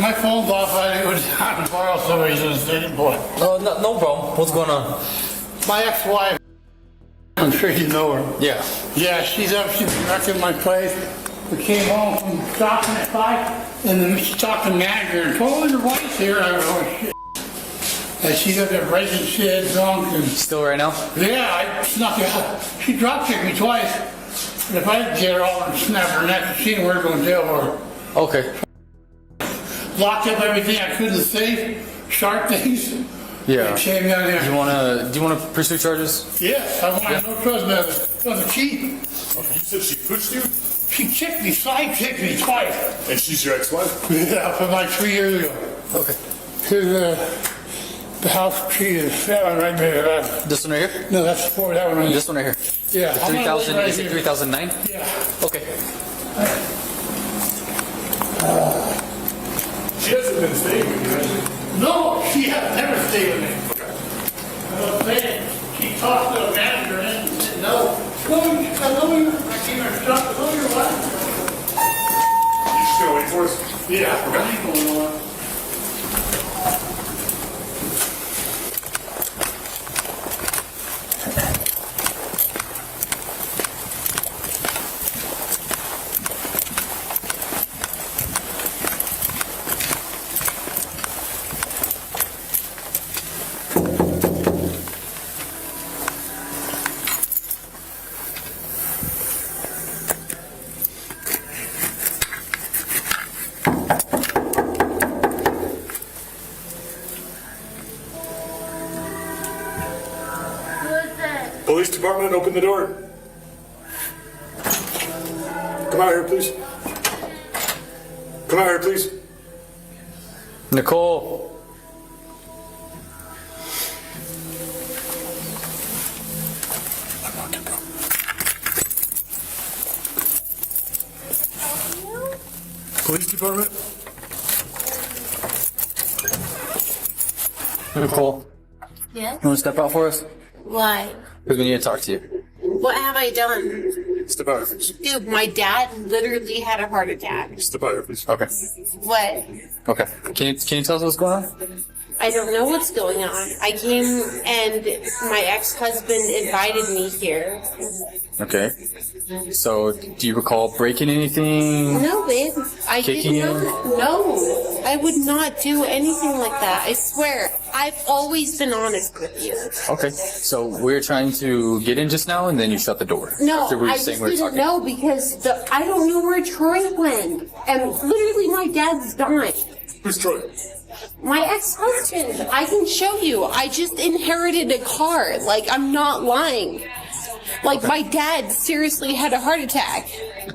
My phone's off. I was trying to borrow somebody's assistant boy.
No problem. What's going on?
My ex-wife, I'm sure you know her.
Yeah.
Yeah, she's wrecking my place. We came home from shopping at 5, and then she talked to the manager and told her your wife's here. I go, oh shit. And she's up there breaking shit, drunk. And
still right now?
Yeah, I snuck out. She drop kicked me twice. And if I didn't get her all and snap her neck, she knew we were going to jail for her.
Okay.
locked up everything I could in the safe, sharp things.
Yeah.
Came down there.
Do you wanna pursue charges?
Yes, I want no trust on the chief.
Okay.
You said she pushed you? She kicked me, slide kicked me twice.
And she's your ex-wife?
Yeah, from like 3 years ago.
Okay.
The house tree is that one right there.
This one right here?
No, that's for that one right here.
This one right here?
Yeah.
The
I'm gonna
3000,
look right
is it
here.
3009?
Yeah.
Okay.
She hasn't been staying with you, has she? No, she has never stayed with me. Okay. I'm saying, she talked to the manager and said, no. Hello, you. I came here to stop. Hello, your wife.
You still waiting for us?
Yeah. Okay. I ain't going on.
Police department, open the door. Come out here, please. Come out here, please. Nicole. Police department. Nicole,
Yes?
you want to step out for us?
Why?
Because we need to talk to you.
What have I done?
Step out here, please.
Dude, my dad literally had a heart attack.
Step out here, please. Okay.
What?
Okay. Can you tell us what's going on?
I don't know what's going on. I came and my ex-husband invited me here.
Okay. So, do you recall breaking anything?
No, babe. I
Kicking
did
him?
not. No. I would not do anything like that. I swear. I've always been honest with you.
Okay. So, we're trying to get in just now, and then you shut the door.
No,
After we were
I
saying
just
we were
didn't
talking.
know because I don't know where Troy went. And literally my dad's dying.
Who's Troy?
My ex-husband. I can show you. I just inherited a car. Like, I'm not lying. Like, my dad seriously had a heart attack.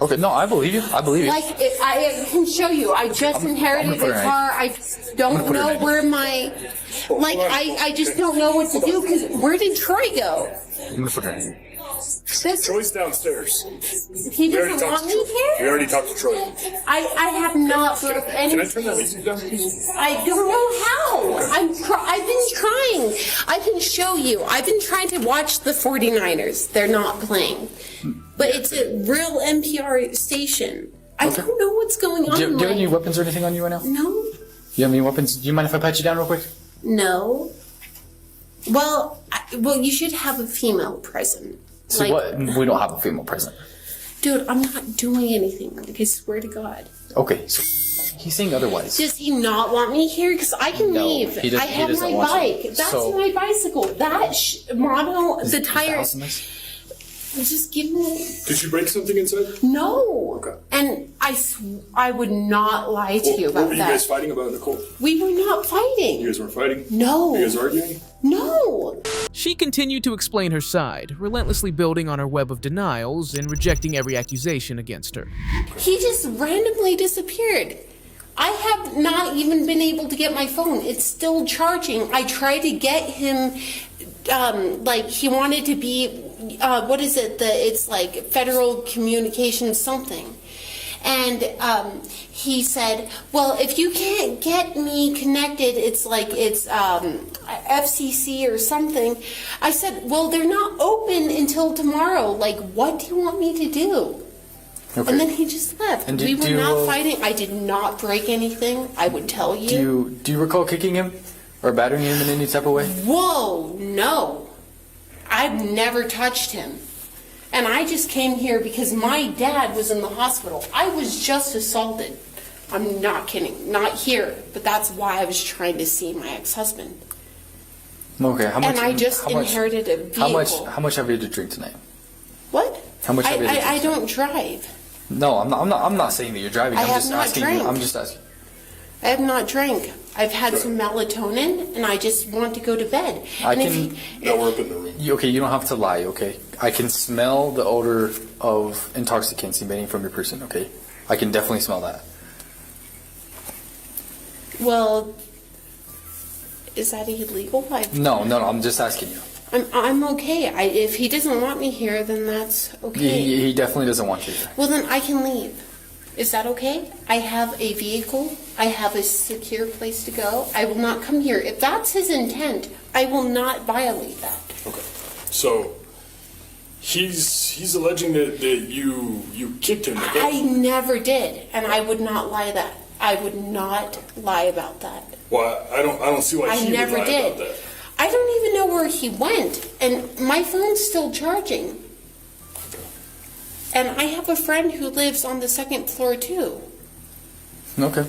Okay, no, I believe you. I believe you.
Like, I can show you. I just inherited
I'm gonna put
a
her
car. I just don't
put her
know
in.
where my... Like, I just don't know what to do because where did Troy go?
I'm gonna put her in.
Troy's downstairs.
He
We already
doesn't
talked
want
to
me
Troy.
here?
We already talked to Troy.
I have not broke any...
Can I turn that music down, please?
I don't know how. I've been trying. I can show you. I've been trying to watch the 49ers. They're not playing. But it's a real NPR station. I don't know what's going on.
Do you have
like-
any weapons or anything on you right now?
No.
You have any weapons? Do you mind if I pat you down real quick?
No. Well, you should have a female present.
So what? We don't have a female present.
Dude, I'm not doing anything. Like, I swear to God.
Okay, so he's saying otherwise.
Does he not want me here? Because I can
No,
leave.
he doesn't-
I
he
have
doesn't
my
want you.
bike. That's
So-
my bicycle. That model, the tires.
nice?
Just give me.
Did you break something inside?
No.
Okay.
And I would not lie to you
What
about
were you
that.
guys fighting about, Nicole?
We were not fighting.
You guys weren't fighting?
No.
You guys arguing?
No.
She continued to explain her side, relentlessly building on her web of denials and rejecting every accusation against her.
He just randomly disappeared. I have not even been able to get my phone. It's still charging. I tried to get him, like, he wanted to be, what is it? It's like Federal Communications something. And he said, well, if you can't get me connected, it's like it's FCC or something. I said, well, they're not open until tomorrow. Like, what do you want me to do?
Okay.
And then he just left.
And
We
do
were
you,
not fighting. I did not break anything. I would tell you.
Do you recall kicking him or battering him in any type of way?
Whoa, no. I've never touched him. And I just came here because my dad was in the hospital. I was just assaulted. I'm not kidding. Not here, but that's why I was trying to see my ex-husband.
Okay, how much?
And I just
how much-
inherited a vehicle.
How much have you had to drink tonight?
What?
How much have you had to drink?
I don't drive.
No, I'm not saying that you're driving.
I
I'm
have
just
not
asking
drank.
you. I'm just asking.
I have not drank. I've had some melatonin, and I just want to go to bed.
I
And if
can.
he-
We're up in the room. Okay, you don't have to lie. Okay, I can smell the odor of intoxicants emanating from your person. Okay, I can definitely smell that.
Well, is that illegal?
No, I'm just asking you.
I'm okay. If he doesn't want me here, then that's okay.
He definitely doesn't want you here.
Well, then I can leave. Is that okay? I have a vehicle. I have a secure place to go. I will not come here. If that's his intent, I will not violate that.
Okay. So he's alleging that you kicked him.
I never did, and I would not lie that. I would not lie about that.
Well, I don't see why
I
he
never
would lie
did.
about that.
I don't even know where he went, and my phone's still charging. And I have a friend who lives on the second floor too.
Okay.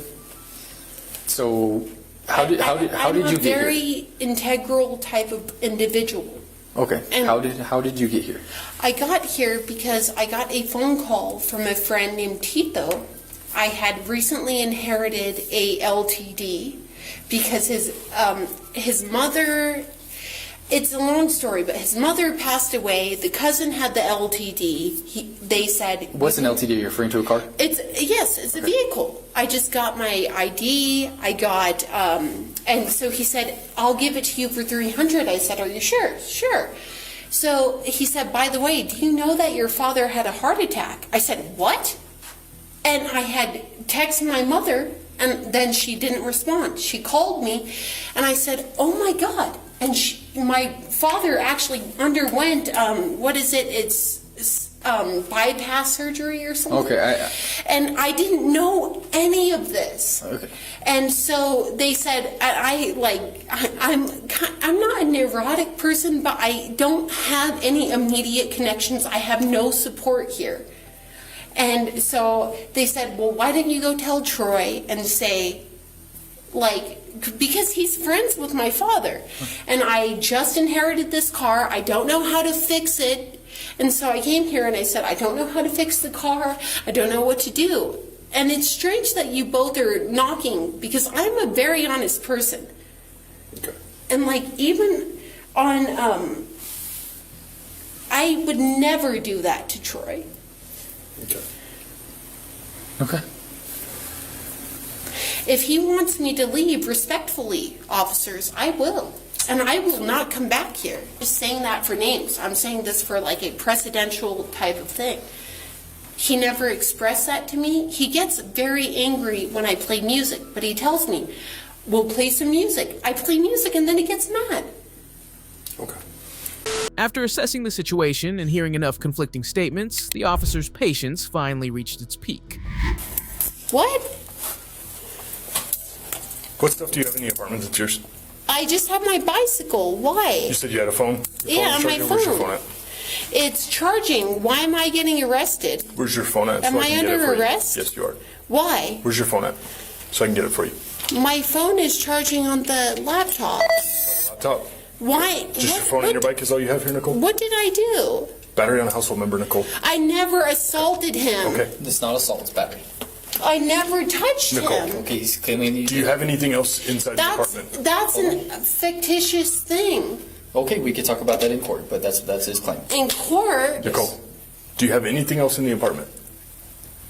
So how did you get
I'm a
here?
very integral type of individual.
Okay.
And
how did you get here?
I got here because I got a phone call from a friend named Tito. I had recently inherited a LTD because his mother. It's a long story, but his mother passed away. The cousin had the LTD. They said,
What's an LTD? You're referring to a car?
It's a vehicle. I just got my ID. I got, and so he said, I'll give it to you for $300. I said, are you sure? Sure. So he said, by the way, do you know that your father had a heart attack? I said, what? And I had texted my mother, and then she didn't respond. She called me, and I said, oh my God. And my father actually underwent, what is it? It's bypass surgery or something.
Okay.
And I didn't know any of this.
Okay.
And so they said, I'm not a neurotic person, but I don't have any immediate connections. I have no support here. And so they said, well, why didn't you go tell Troy and say, because he's friends with my father, and I just inherited this car. I don't know how to fix it. And so I came here and I said, I don't know how to fix the car. I don't know what to do. And it's strange that you both are knocking because I'm a very honest person.
Okay.
And even on, I would never do that to Troy.
Okay.
Okay.
If he wants me to leave respectfully, officers, I will. And I will not come back here. Just saying that for names. I'm saying this for a precedential type of thing. He never expressed that to me. He gets very angry when I play music, but he tells me, we'll play some music. I play music and then he gets mad.
After assessing the situation and hearing enough conflicting statements, the officer's patience finally reached its peak.
What?
What stuff do you have in the apartment that's yours?
I just have my bicycle. Why?
You said you had a phone?
Yeah, my phone.
Where's your phone at?
It's charging. Why am I getting arrested?
Where's your phone at?
Am I
can get it
under
for you?
arrest?
Yes, you are.
Why?
Where's your phone at? So I can get it for you.
My phone is charging on the laptop.
Laptop.
Why?
Just your phone and your bike is all you have here, Nicole?
What did I do?
Battery on a household member, Nicole.
I never assaulted him.
Okay.
It's not assault, it's battery.
I never touched
Nicole.
him.
Okay, he's claiming.
Do you have anything else inside the apartment?
That's a fictitious thing.
Okay, we could talk about that in court, but that's his claim.
In court,
Nicole, do you have anything else in the apartment?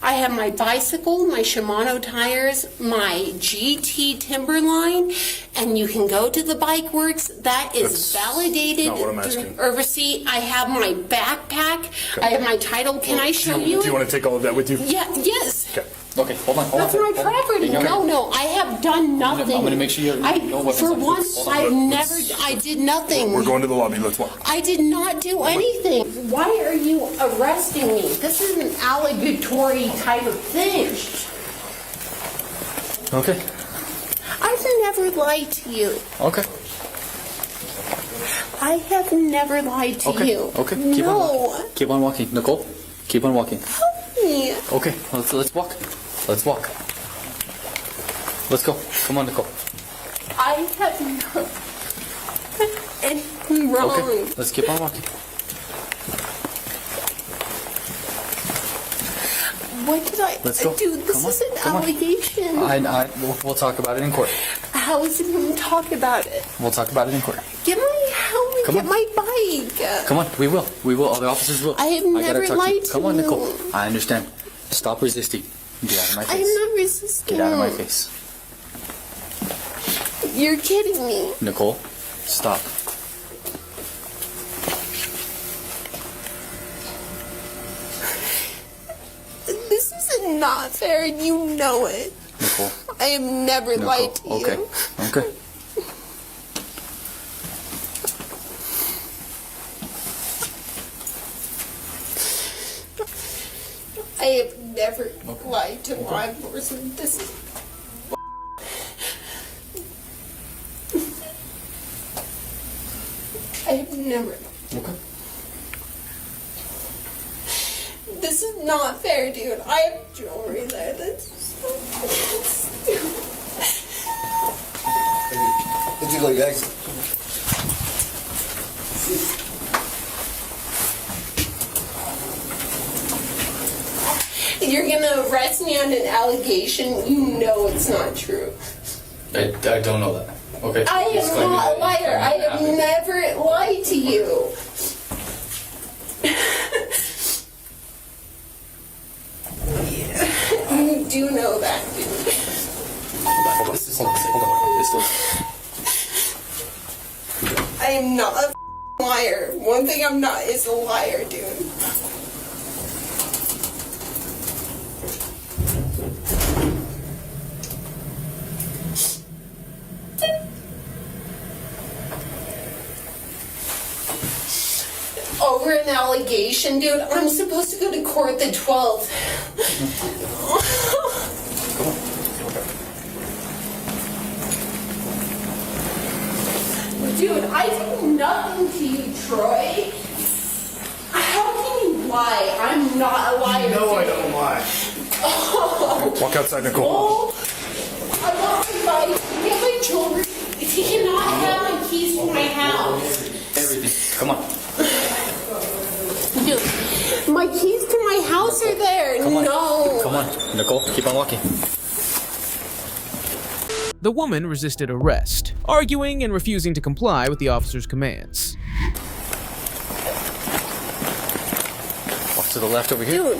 I have my bicycle, my Shimano tires, my GT Timberline, and you can go to the Bike Works. That is validated
not what I'm
through
asking.
a receipt. I have my backpack.
Okay.
I have my title. Can I show you
Do you
it?
want to take all of that with you?
Yeah. Yes.
Okay.
Okay, hold on.
That's my property.
Okay.
No, I have done nothing.
I'm gonna make sure you know what
For
it's-
once,
hold on.
I did nothing.
We're going to the lobby. Let's walk.
I did not do anything. Why are you arresting me? This is an allegatory type of thing.
Okay.
I've never lied to you.
Okay.
I have never lied to
Okay.
you.
Okay. Keep on walking. Keep on walking, Nicole. Keep on walking.
Help me.
Okay. Let's walk. Let's walk. Let's go. Come on, Nicole.
I have not anything wrong.
Okay. Let's keep on walking.
What did I?
Let's go.
Dude, this is an allegation.
We'll talk about it in court.
How is it even talk about it?
We'll talk about it in court.
Get my helmet. Get my bike.
Come on, we will. We will. Other officers will.
I have never lied to
Come on,
you.
Nicole. I understand. Stop resisting. Get out of my face.
I'm not resisting.
Get out of my face.
You're kidding me.
Nicole, stop.
This is not fair, and you know it.
Nicole.
I have never lied to
Okay.
you.
Okay.
I have never lied to law enforcement. This is. I have never.
Okay.
This is not fair, dude. I have jewelry there. That's so stupid.
Where'd you go, guys?
You're gonna arrest me on an allegation. You know it's not true.
I don't know that. Okay.
I am not a liar. I have never lied to you. You do know that, dude.
Hold on.
I am not a liar. One thing I'm not is a liar, dude. Over an allegation, dude. I'm supposed to go to court the 12th. Dude, I did nothing to you, Troy. How can you lie? I'm not a liar.
No, I don't lie.
Oh.
Walk outside, Nicole.
Oh, I want my bike. Get my jewelry. He cannot have my keys to my house.
Everything. Come on.
Dude, my keys to my house are there.
Come on.
No.
Come on. Nicole, keep on walking.
The woman resisted arrest, arguing and refusing to comply with the officer's commands.
Walk to the left over here.
Dude,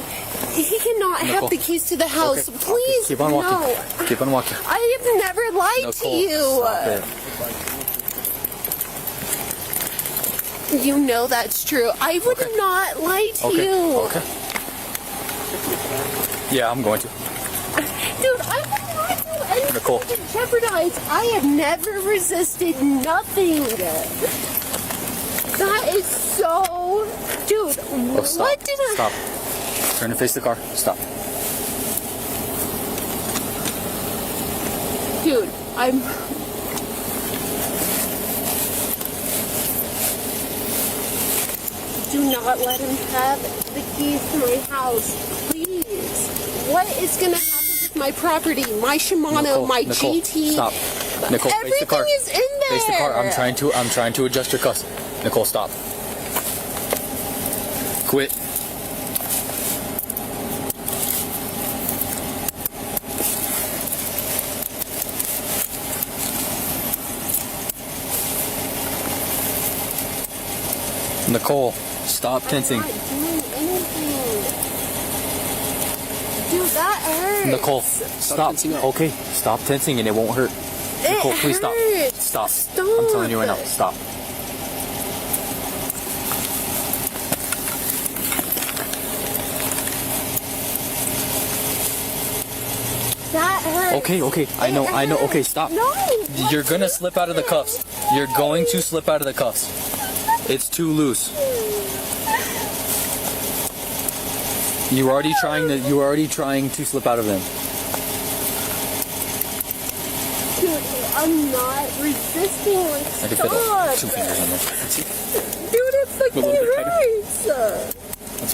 he cannot
Nicole.
have the keys to the house.
Okay.
Please,
Keep on walking.
no.
Keep on walking.
I have never lied to
Nicole,
you.
stop it.
You know that's true. I would not lie to
Okay.
you.
Okay. Yeah, I'm going to.
Dude, I would not do anything
Nicole.
to jeopardize. I have never resisted nothing. That is so... Dude,
Oh, stop.
what did I...
Stop. Turn and face the car. Stop.
Dude, I'm... Do not let him have the keys to my house, please. What is gonna happen with my property, my Shimano,
Nicole,
my
Nicole,
GT?
Stop. Nicole, face the car.
Everything is in there.
Face the car. I'm trying to adjust your cuffs. Nicole, stop. Quit. Nicole, stop tensing.
I'm not doing anything. Dude, that hurts.
Nicole, stop. Okay, stop tensing and it won't hurt. Nicole, please stop. Stop. I'm telling you right now, stop.
That hurts.
Okay, I know. Okay, stop.
No.
You're gonna slip out of the cuffs. You're going to slip out of the cuffs. It's too loose. You were already trying to slip out of them.
Dude, I'm not resisting. Like,
I can fit
stop.
2 fingers on there. See?
Dude, it fucking hurts.
That's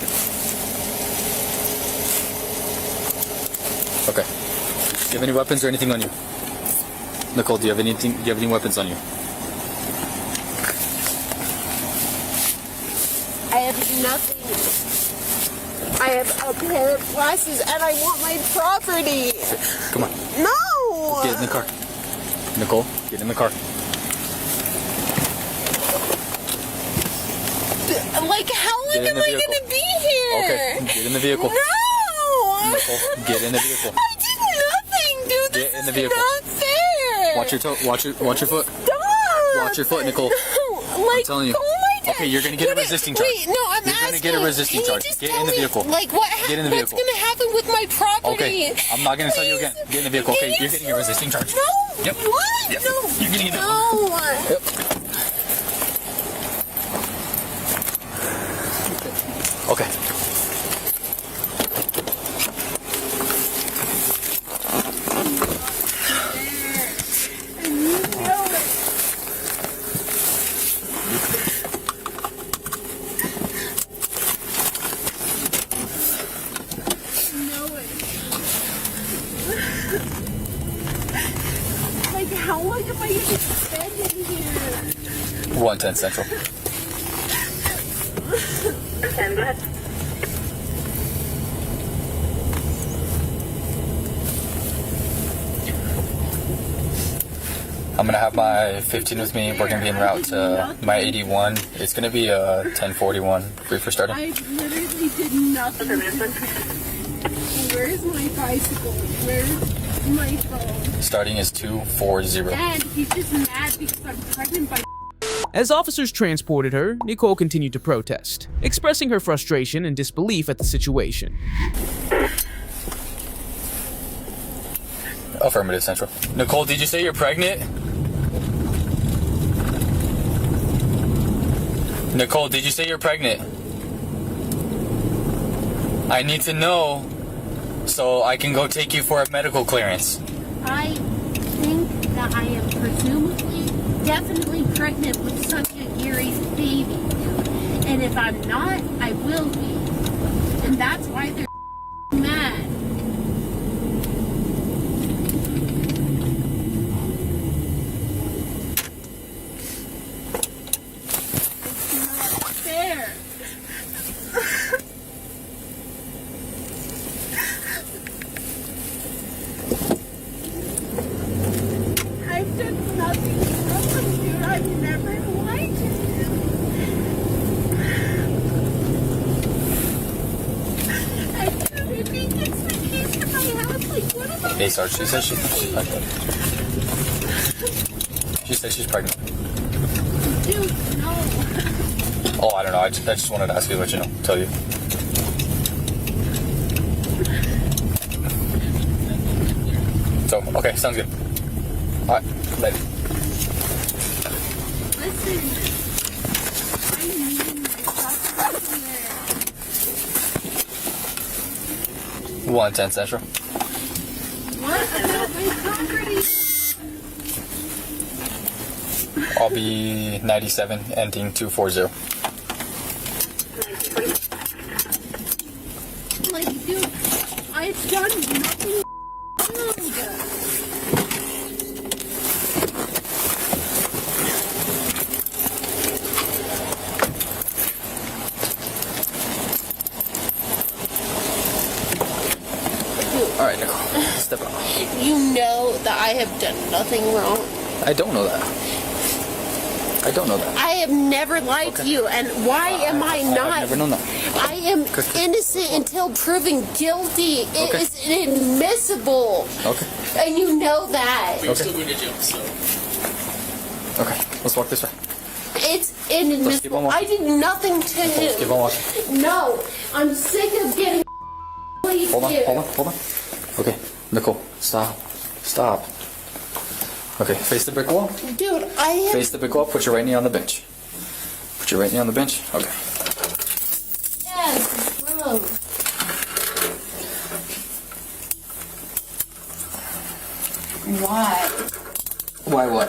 good. Okay. Do you have any weapons or anything on you? Nicole, do you have any weapons on you?
I have nothing. I have a pair of glasses and I want my property.
Come on.
No!
Get in the car. Nicole, get in the car.
Like, how long
Get in
am
the
I
vehicle.
gonna be here?
Okay, get in the vehicle.
No!
Nicole, get in the vehicle.
I did nothing, dude. This
Get in the
is
vehicle.
not fair.
Watch your toe. Watch your foot.
Stop!
Watch your foot, Nicole.
No, like,
I'm telling you.
oh my God.
Okay, you're gonna get a resisting charge.
Wait, no, I'm
You're
asking.
gonna get a resisting
Can you
charge.
just
Get
tell
in the
me,
vehicle.
Like,
Get in the
what's
vehicle.
gonna happen with my property?
Okay, I'm not gonna tell you again. Get in the vehicle. Okay, you're getting a resisting charge.
No.
Yep.
What?
Yep.
No.
You're getting it.
No.
Yep. Okay.
Like, how long am I gonna spend in here?
110 Central.
Okay, go ahead.
I'm gonna have my 15 with me. We're gonna be en route to my 81. It's gonna be a 1041 free for starting.
I literally did nothing. Where's my bicycle? Where's my phone?
Starting is 240.
And he's just mad because I'm pregnant by.
As officers transported her, Nicole continued to protest, expressing her frustration and disbelief at the situation.
Affirmative Central. Nicole, did you say you're pregnant? Nicole, did you say you're pregnant? I need to know so I can go take you for a medical clearance.
I think that I am presumably, definitely pregnant with Sonia Gary's baby. And if I'm not, I will be. And that's why they're mad. It's not fair. I've done nothing wrong, dude. I've never liked you. I couldn't be gets the keys to my house. Like, what am I?
Hey, Sarge, she says she's pregnant. She says she's pregnant.
Dude, no.
Oh, I don't know. I just wanted to ask you, let you know, tell you. So, okay, sounds good. Alright, later.
Listen. I need my property there.
110 Central.
What about my property?
I'll be 97, ending 240.
Like, dude, I've done nothing wrong.
Alright, Nicole, step out.
You know that I have done nothing wrong.
I don't know that. I don't know that.
I have never lied to you, and why am I not?
I've never known that.
I am innocent until proven guilty. It is inadmissible.
Okay.
And you know that.
But you're still going to jail, so. Okay, let's walk this way.
It's
Let's keep on
inadmissible.
walking.
I did nothing to him.
Let's keep on walking.
No, I'm sick of getting played
Hold on,
here.
hold on. Okay, Nicole, stop. Stop. Okay, face the brick wall.
Dude, I am.
Face the brick wall, put your right knee on the bench. Put your right knee on the bench. Okay.
Yes, bro. Why?
Why what?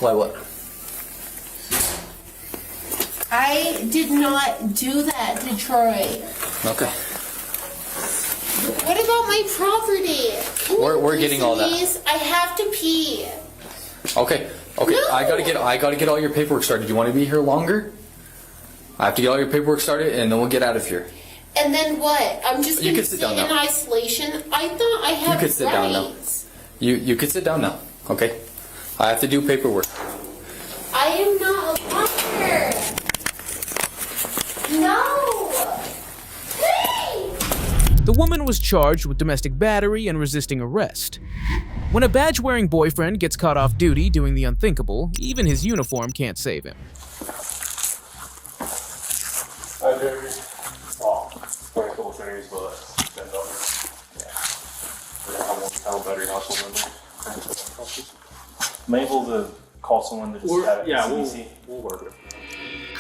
Why what?
I did not do that, Detroit.
Okay.
What about my property? Can you
We're getting all that.
please? I have to pee.
Okay. Okay.
No.
I gotta get all your paperwork started. You want to be here longer? I have to get all your paperwork started, and then we'll get out of here.
And then what? I'm just
You
going to
can sit
sit
down
in
now.
isolation. I thought I had
You could sit down now.
rights.
You could sit down now, okay? I have to do paperwork.
I am not a liar. No. Please.
The woman was charged with domestic battery and resisting arrest. When a badge-wearing boyfriend gets caught off duty doing the unthinkable, even his uniform can't save him.
Hi, Jeremy. Oh, doing a couple things, but $10. Yeah. I won't tell better hustle than I'm able to call someone to just have it. Yeah, we'll work it.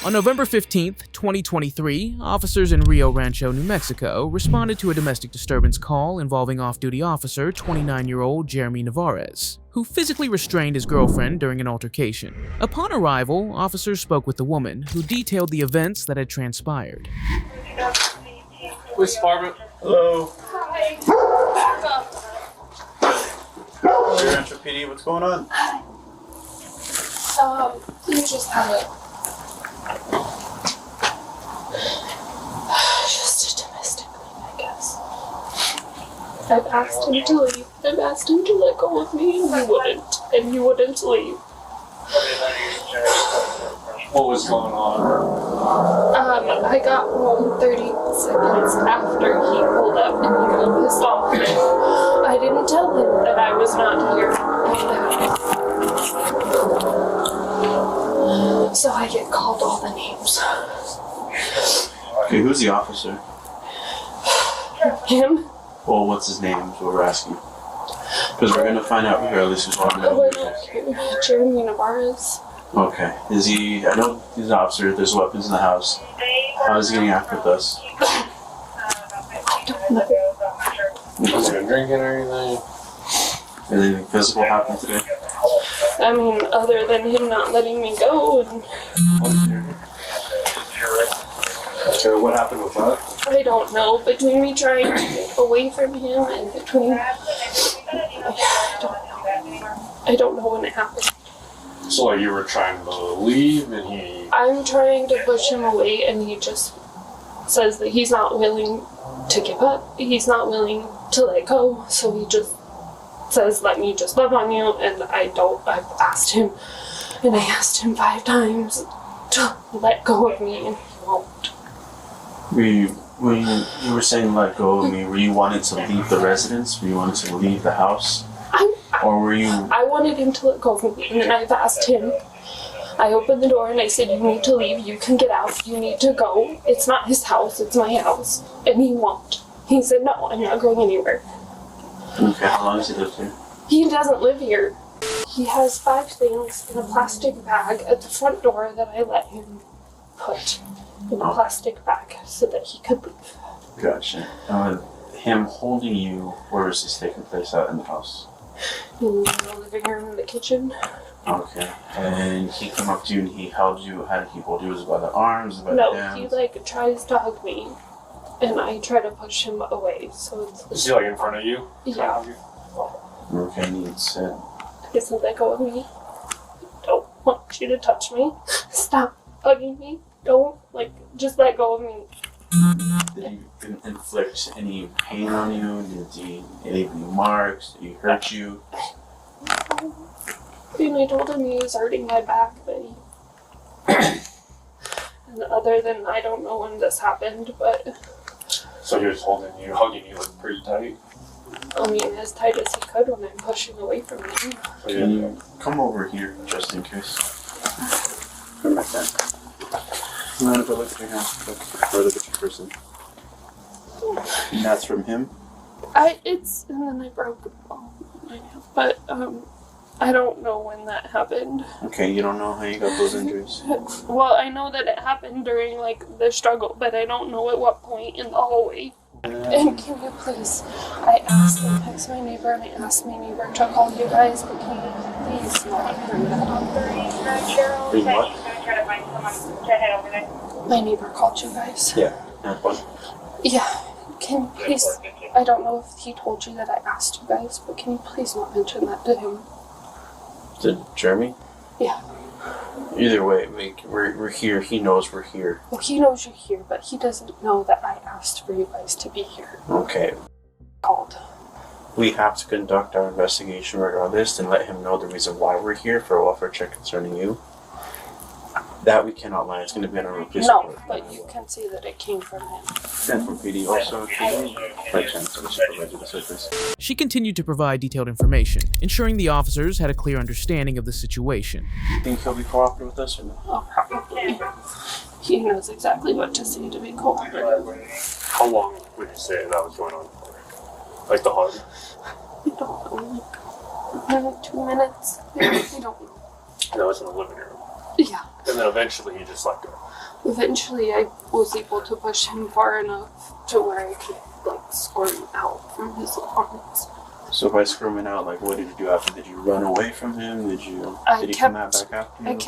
On November 15th, 2023, officers in Rio Rancho, New Mexico, responded to a domestic disturbance call involving off-duty officer 29-year-old Jeremy Navarez, who physically restrained his girlfriend during an altercation. Upon arrival, officers spoke with the woman, who detailed the events that had transpired.
Police department. Hello.
Hi.
Rio Rancho PD, what's going on?
You just had it. Just a domestic thing, I guess. I've asked him to leave. I've asked him to let go of me, and he wouldn't leave.
What was going on?
I got home 30 seconds after he pulled up and he got pissed off. I didn't tell him that I was not here at the house. So I get called all the names.
Okay, who's the officer?
Him?
Well, what's his name is what we're asking. Because we're going to find out regardless who's on the
Jeremy Navarez.
Okay. Is he, I know he's an officer, there's weapons in the house. How is he getting after with us?
I don't know.
Has he been drinking or anything?
Anything physical happened today?
I mean, other than him not letting me go, and
Okay, what happened with that?
I don't know. Between me trying to get away from him and between, I don't know when it happened.
So like you were trying to leave and he...
I'm trying to push him away and he just says that he's not willing to give up. He's not willing to let go. So he just says, let me just love on you. And I've asked him, and I asked him 5 times to let go of me, and he won't.
When you were saying let go of me, were you wanting to leave the residence? Were you wanting to leave the house? Or were you...
I wanted him to let go of me, and then I've asked him. I opened the door and I said, you need to leave, you can get out, you need to go. It's not his house, it's my house. And he won't. He said, no, I'm not going anywhere.
Okay, how long has he lived here?
He doesn't live here. He has 5 things in a plastic bag at the front door that I let him put in a plastic bag so that he could leave.
Gotcha. Him holding you, where is this taking place out in the house?
In the living room, in the kitchen.
Okay. And he came up to you and he held you. How did he hold you? Was it by the arms? By the
No,
hands?
he tries to hug me, and I try to push him away. So it's.
Is he like in front of you?
Yeah.
Okay, you need to sit.
He said, let go of me. I don't want you to touch me. Stop hugging me. Don't, just let go of me.
Did he inflict any pain on you? Did he leave any marks? Did he hurt you?
And I told him he was hurting my back, but and other than, I don't know when this happened, but...
So he was holding you, hugging you like pretty tight?
I mean, as tight as he could when I'm pushing away from him.
Can you come over here, just in case? Come right there. Mind if I look at your hand? Or look at your person? And that's from him?
And then I broke my nail. But, I don't know when that happened.
Okay, you don't know how you got those injuries?
Well, I know that it happened during, the struggle, but I don't know at what point in the hallway. And can you please, I text my neighbor and I asked my neighbor to call you guys, but can you please not bring that up?
Bring what?
My neighbor called you guys.
Yeah, not one.
Yeah, can you please, I don't know if he told you that I asked you guys, but can you please not mention that to him?
Did Jeremy?
Yeah.
Either way, we're here. He knows we're here.
Well, he knows you're here, but he doesn't know that I asked for you guys to be here.
Okay.
Called.
We have to conduct our investigation regardless and let him know the reason why we're here for a welfare check concerning you. That we cannot lie. It's going to be on our police report.
But you can see that it came from him.
And from PD also, can you by chance supervise the surface?
She continued to provide detailed information, ensuring the officers had a clear understanding of the situation.
You think he'll be cooperative with us or no?
Oh, probably. He knows exactly what to say to be cooperative.
How long would you say that was going on for? Like the hug?
I don't know. Maybe 2 minutes. I don't know.
That was in the living room.
Yeah.
And then eventually he just let go.
Eventually, I was able to push him far enough to where I could, like, squirm out from his arms.
So by squirming out, like, what did you do after? Did you run away from him? Did he come out back after you?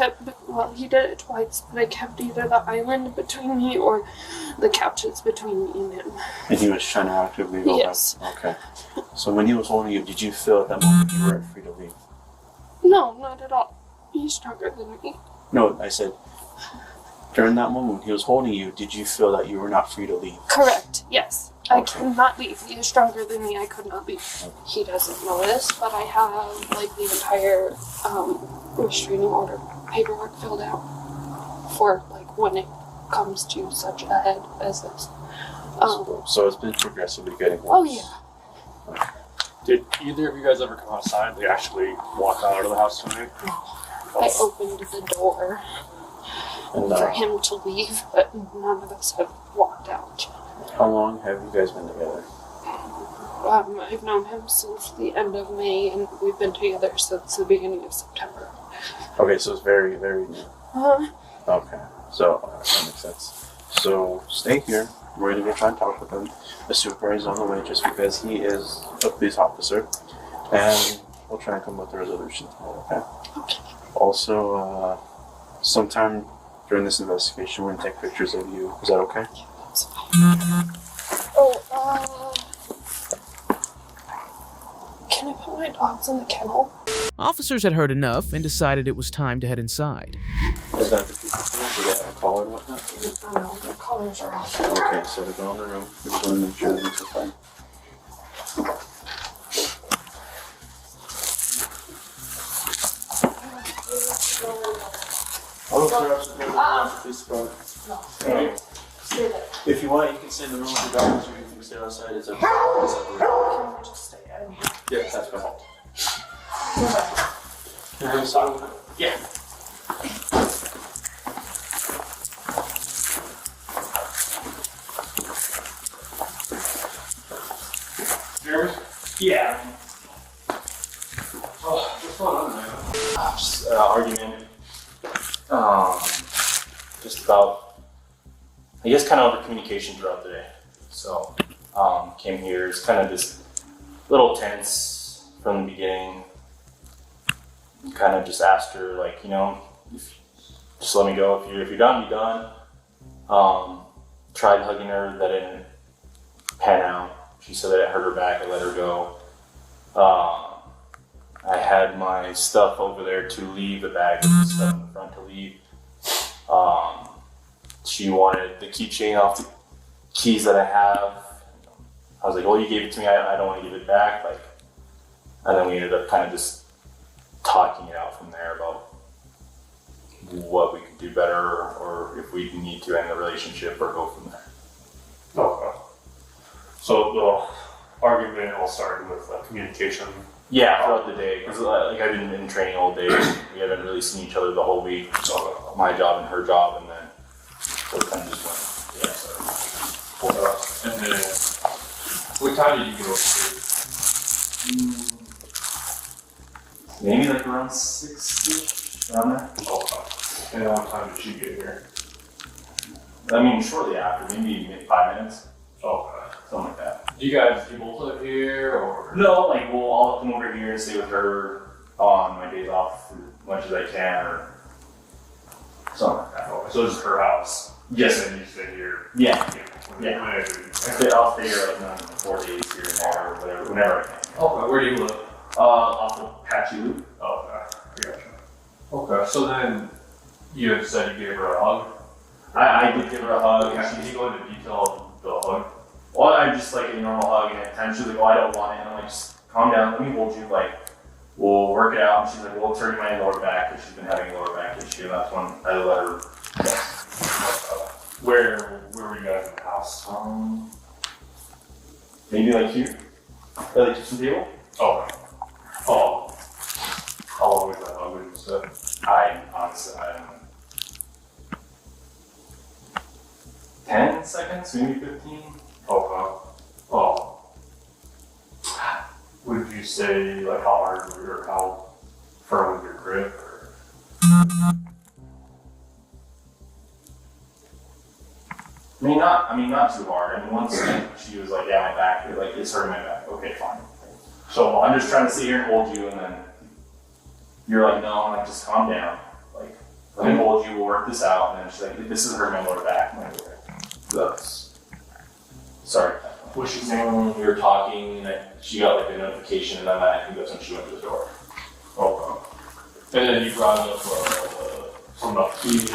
Well, he did it twice, but I kept either the island between me or the couches between me and him.
And he was trying to actively go back? Okay. So when he was holding you, did you feel at that moment you weren't free to leave?
No, not at all. He's stronger than me.
No, I said, during that moment when he was holding you, did you feel that you were not free to leave?
Correct, yes. I cannot leave. He is stronger than me. I could not leave. He doesn't know this, but I have, like, the entire restraining order paperwork filled out for, like, when it comes to such a head as this.
So it's been progressively getting worse.
Oh, yeah.
Did either of you guys ever come outside? Like actually walk out of the house tonight?
I opened the door for him to leave, but none of us have walked out.
How long have you guys been together?
I've known him since the end of May, and we've been together since the beginning of September.
Okay, so it's very, very new. Okay, so that makes sense. So stay here. We're going to go try and talk with him. The supervisor is on the way just because he is a police officer. And we'll try and come up with a resolution. Okay? Also, sometime during this investigation, we're going to take pictures of you. Is that okay?
That's fine. Can I put my dogs in the kennel?
Officers had heard enough and decided it was time to head inside.
Is that the people? Do they have a collar and whatnot?
I don't know, their collars are off.
Okay, so they go in the room. We're just going to make sure that it's fine. If you want, you can stay in the room with the dogs, or you can stay outside. It's up to you.
Can we just stay out here?
Yeah, that's fine.
Yeah.
Jeremy?
Yeah.
Oh, what's going on, man?
Just argument. Just about, I guess, kind of over communication throughout the day. So, came here. It's kind of just a little tense from the beginning. Kind of just asked her, like, you know, just let me go. If you're done, you're done. Tried hugging her, that didn't pan out. She said that it hurt her back. I let her go. I had my stuff over there to leave, the bag with the stuff in the front to leave. She wanted the keychain off the keys that I have. I was like, well, you gave it to me. I don't want to give it back. Like, and then we ended up kind of just talking it out from there about what we could do better, or if we need to end the relationship or go from there.
Okay. So the argument all started with communication.
Yeah, throughout the day, because like I've been in training all day. We haven't really seen each other the whole week. So my job and her job, and then so it kind of just went. Yeah. So.
And then, what time did you get over?
Maybe like around 6-ish, around there.
Okay. And what time did she get here?
I mean, shortly after, maybe 5 minutes.
Okay.
Something like that.
Do you both live here, or?
No, like we'll all come over here and stay with her on my days off as much as I can, or something like that.
Okay. So this is her house?
Yes.
And you stay here?
Yeah.
Yeah.
I'll stay here like 4 days here and there, or whatever, whenever I can.
Okay. Where do you live?
Off of Patchy Loop.
Okay. I gotcha.
Okay, so then you had said you gave her a hug? I did give her a hug. Did you go into detail of the hug? Well, I just like a normal hug, and at times she's like, oh, I don't want it. And I'm like, just calm down, let me hold you, like, we'll work it out. And she's like, well, it's hurting my lower back, because she's been having a lower back issue, and that's when I let her. Where were you guys in the house? Maybe like here? At the kitchen table? Oh. Oh. How long was that hug with you said? Honestly, I don't know. 10 seconds, maybe 15? Oh. Would you say, like, how hard or how firm was your grip? Or? I mean, not too hard. I mean, once she was like, yeah, my back, like, it's hurting my back. Okay, fine. So I'm just trying to sit here and hold you, and then you're like, no, I'm like, just calm down. Like, let me hold you, we'll work this out. And then she's like, this is hurting my lower back. I'm like, okay. Sorry. Was she saying when we were talking that she got like a notification, and then I think that's when she went to the door. Oh. And then you brought up something about keys.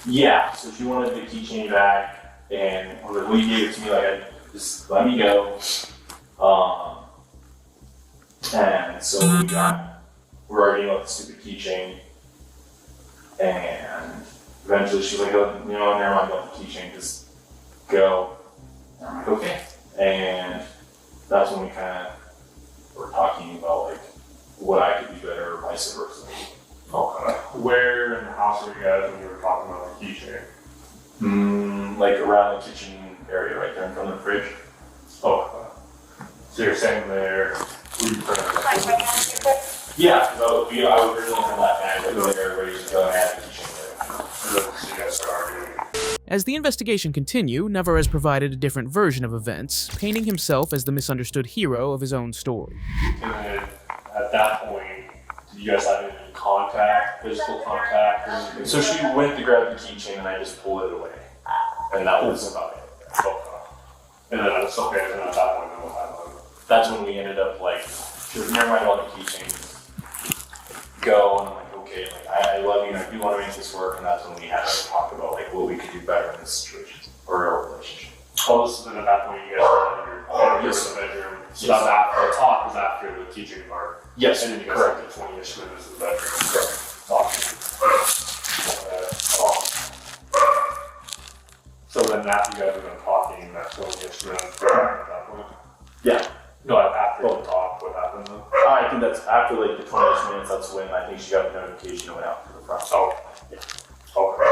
Yeah. So she wanted the keychain back, and I was like, well, you gave it to me. Like, just let me go. And so we're arguing about the stupid keychain, and eventually she's like, oh, you know, never mind about the keychain, just go. And I'm like, okay. And that's when we kind of were talking about like what I could do better or vice versa. Okay. Where in the house were you guys when you were talking about the keychain? Like around the kitchen area right there in front of the fridge. Oh. So you're saying there, were you trying to yeah, I was originally from that bag right there, ready to go and add the keychain there. So you guys started arguing.
As the investigation continued, Navarez provided a different version of events, painting himself as the misunderstood hero of his own story.
And then at that point, did you guys have any contact, physical contact? Or anything? So she went to grab the keychain and I just pulled it away. And that was about it. And then I was okay, and at that point, that's when we ended up like, she was never mind about the keychain. Go, and I'm like, okay, like I love you and I do want to make this work, and that's when we had to talk about like what we could do better in this situation or our relationship. Oh, this is at that point you guys were in your bedroom. So yes. The talk was after the keychain part. Yes, and then you guys had the 20-ish minutes in the bedroom. Correct. Talking. So then after you guys were done talking, that 20-ish minutes at that point? Yeah. No, after the talk, what happened then? I think that's after like the 20-ish minutes, that's when I think she got the notification and went out to the front. Oh, yeah. Okay.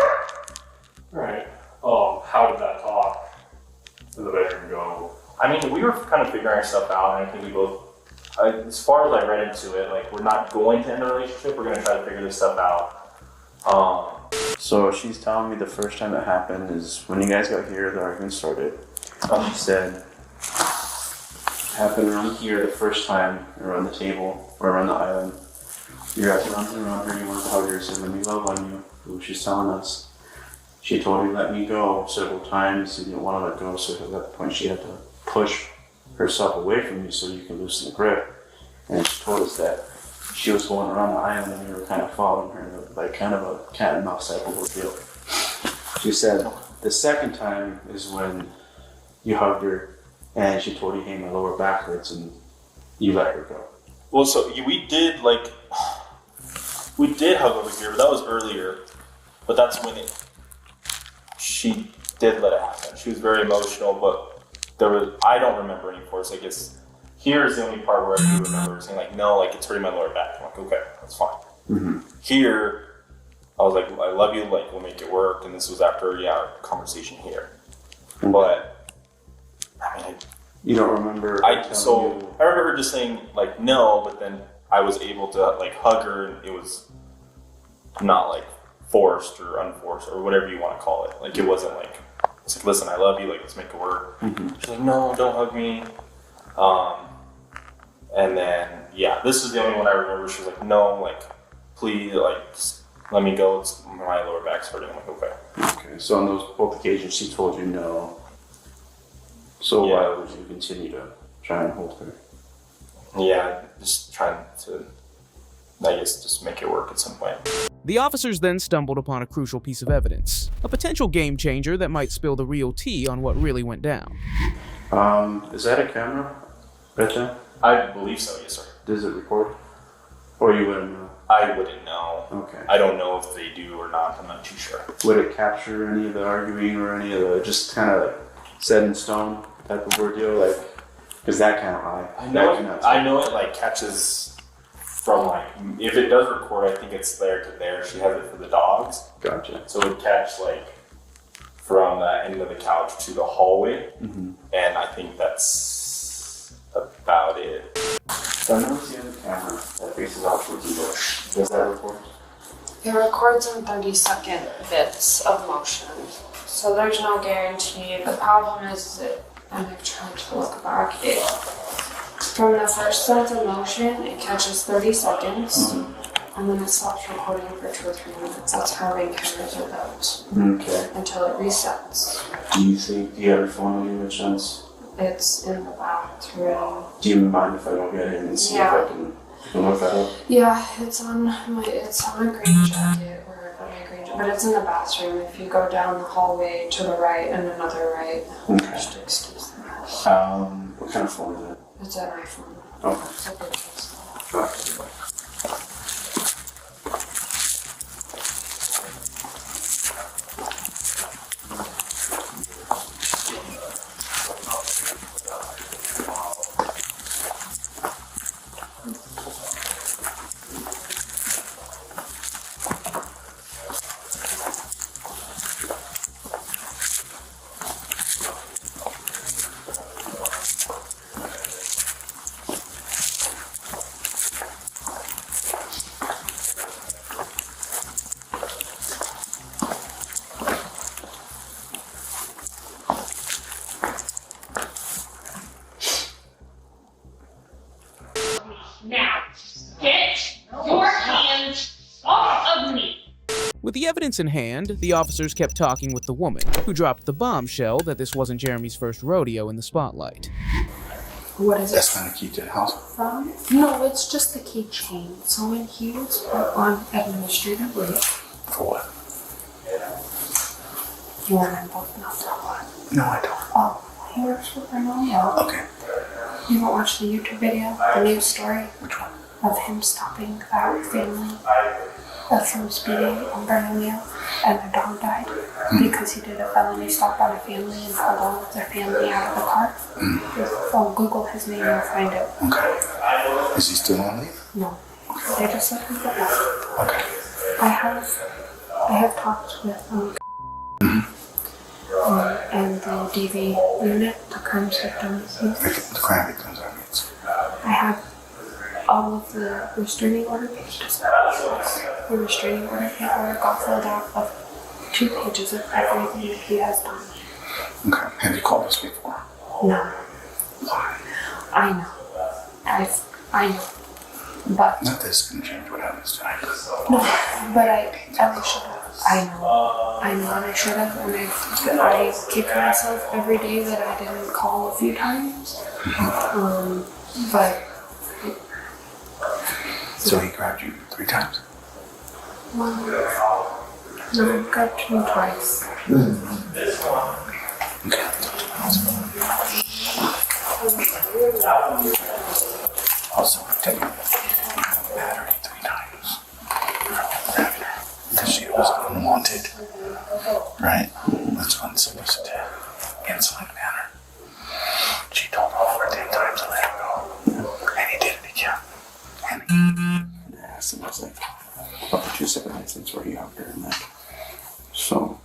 Alright. How did that talk in the bedroom go? I mean, we were kind of figuring our stuff out, and I think we both, as far as I read into it, like, we're not going to end a relationship, we're going to try to figure this stuff out.
So she's telling me the first time it happened is when you guys got here, the argument started. She said, happened around here the first time, around the table, or around the island. You guys were running around her, you wanted to hug her, said, let me love on you. She's telling us. She told me let me go several times, you didn't want to let go, so at that point she had to push herself away from you so you can loosen the grip. And she told us that she was going around the island and we were kind of following her, like kind of a cat and mouse type of ordeal. She said the second time is when you hugged her, and she told you, hey, my lower back hurts, and you let her go. Well, so we did hug over here, but that was earlier. But that's when she did let it happen. She was very emotional, but I don't remember any force. I guess here is the only part where I do remember saying like, no, like it's hurting my lower back. I'm like, okay, that's fine. Mm-hmm. Here, I was like, I love you, like we'll make it work. And this was after, our conversation here. Mm-hmm. But I mean, you don't remember? I remember her just saying like no, but then I was able to like hug her, and it was not like forced or unforced or whatever you want to call it. Like it wasn't like it's like listen, I love you, like let's make it work. Mm-hmm. She's like no, don't hug me. And then this is the only one I remember. She was like no, like please, like just let me go. It's my lower back's hurting. I'm like okay. Okay. So on both occasions, she told you no. So why would you continue to try and hold her? Yeah, just trying to
I guess just make it work at some point.
The officers then stumbled upon a crucial piece of evidence, a potential game changer that might spill the real tea on what really went down.
Is that a camera right there?
I believe so, yes, sir.
Does it record? Or you wouldn't know?
I wouldn't know.
Okay.
I don't know if they do or not. I'm not too sure.
Would it capture any of the arguing or any of the just kind of like set in stone type of ordeal? Like, because that can't lie.
I know it like catches from like, if it does record, I think it's there to there. She has it for the dogs.
Gotcha.
So it would catch like from the end of the couch to the hallway.
Mm-hmm.
And I think that's about it.
So I never seen the camera that faces out towards you. Does that record?
It records in 30-second bits of motion, so there's no guarantee. The problem is that, and I'm trying to look back, from the first sense of motion, it catches 30 seconds, and then it stops recording for 2 or 3 minutes. That's how ring cameras are built.
Okay.
Until it resets.
Do you have your phone on you, by chance?
It's in the bathroom.
Do you mind if I don't get in and see if I can look that up?
Yeah, it's on a green jacket, or my green jacket, but it's in the bathroom. If you go down the hallway to the right and another right, just excuse that.
What kind of phone is it?
It's an iPhone.
Okay.
It's a purchase.
Gotcha.
Now, get your hands off of me!
With the evidence in hand, the officers kept talking with the woman, who dropped the bombshell that this wasn't Jeremy's first rodeo in the spotlight.
What is it?
That's not a key to the house.
No, it's just the keychain. So when he was on administrative leave.
For what?
You and I both know that one.
No, I don't.
Oh, he works for Bernal.
Okay.
You haven't watched the YouTube video, the news story?
Which one?
Of him stopping that family from speeding on Bernal, and their dog died because he did a felony stop on a family and pulled all of their family out of the car. Oh, Google his name, you'll find it.
Okay. Is he still on leave?
No. They just let him go back.
Okay.
I have talked with and the DV unit, the crime victims.
The crime victims, I mean.
I have all of the restraining order pages. The restraining order paperwork got filled out of 2 pages of everything that he has done.
Okay. Have you called us before?
No.
Why?
I know. I know. But
Not this is going to change what happens tonight.
no, but I should have. I know, and I should have, and I kick myself every day that I didn't call a few times. But
So he grabbed you 3 times?
no, I grabbed him twice.
Also, I tell you, battery 3 times. Because she was unwanted. Right? That's unsolicited. Insolent manner. She told him over 10 times to let him go. And he did it again.
Yeah, so there's like up to 2 separate incidents where he hugged her and that. So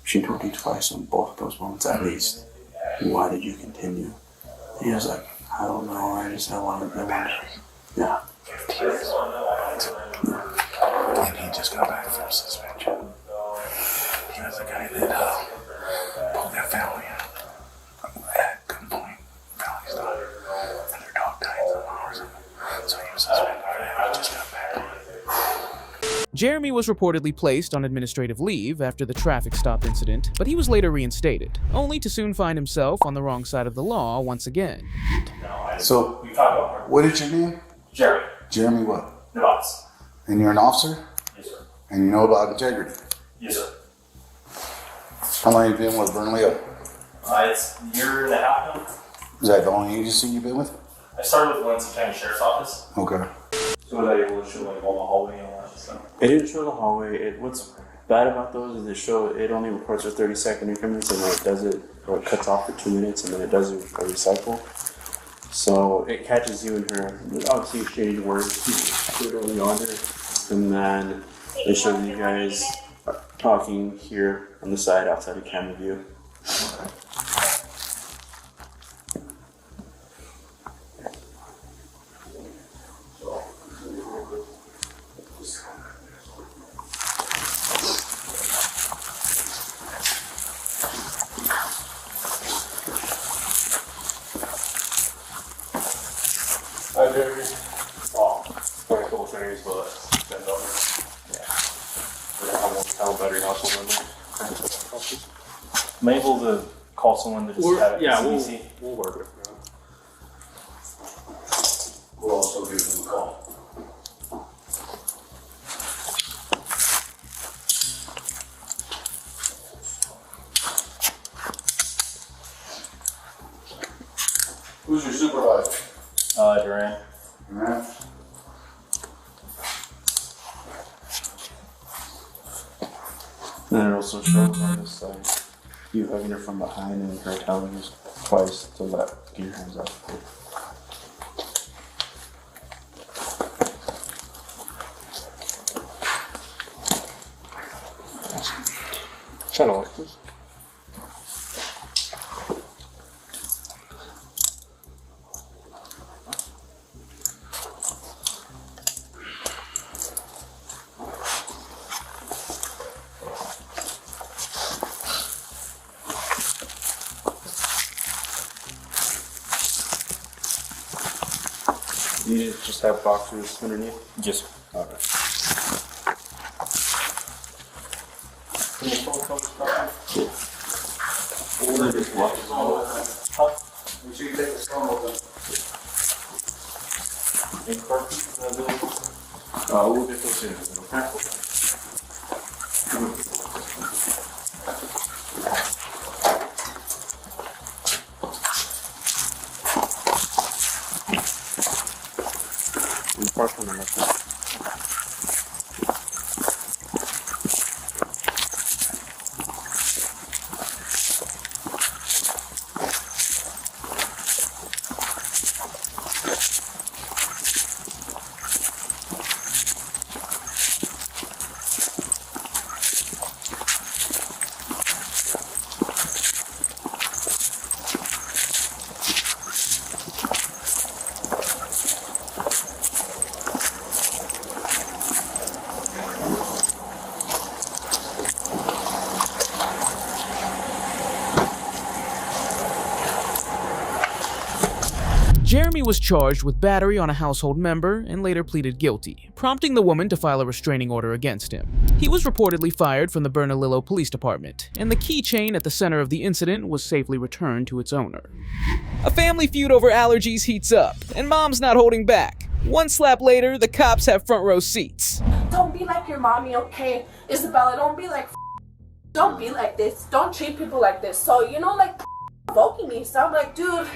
she told you twice on both of those moments at least. Why did you continue? And he was like, I don't know, I wanted. Yeah.
15 years. And he just got back from suspension. He was the guy that pulled that family at gunpoint, family's daughter, and their dog died in 7 hours. So he was suspended for that. He just got back.
Jeremy was reportedly placed on administrative leave after the traffic stop incident, but he was later reinstated, only to soon find himself on the wrong side of the law once again.
So, what is your name?
Jeremy.
Jeremy what?
Nevas.
And you're an officer?
Yes, sir.
And you know about integrity?
Yes, sir.
How long have you been with Bernalillo?
It's a year and a half now.
Is that the only agency you've been with?
I started with Lansing County Sheriff's Office.
Okay.
So was I able to show like all the hallway and all that stuff?
It didn't show the hallway. What's bad about those is it only records for 30-second increments, and then it does it, or it cuts off for 2 minutes, and then it does a recycle. So it catches you and her. Obviously, exchanged words pretty early on there, and then they show you guys talking here on the side outside of camera view.
I do. Oh, very cool things, but bend over. Yeah. I won't tell battery household number. Am I able to call someone to just have it CBC?
We'll work it.
We'll also give them a call.
Who's your supervisor?
Duran.
Duran?
And it also shows on this side you hugging her from behind and her telling you twice to get your hands up.
Channel light, please.
You just have boxers underneath?
Yes, sir.
Okay.
Can you phone call this property?
Or just watch it all.
Make sure you take the phone open.
Any cartridges available?
We'll get those in, okay? Park on the left side.
Jeremy was charged with battery on a household member and later pleaded guilty, prompting the woman to file a restraining order against him. He was reportedly fired from the Bernalillo Police Department, and the keychain at the center of the incident was safely returned to its owner. A family feud over allergies heats up, and mom's not holding back. One slap later, the cops have front row seats.
Don't be like your mommy, okay? Isabella, don't be like don't be like this. Don't treat people like this. So, provoking me. So I'm like, dude.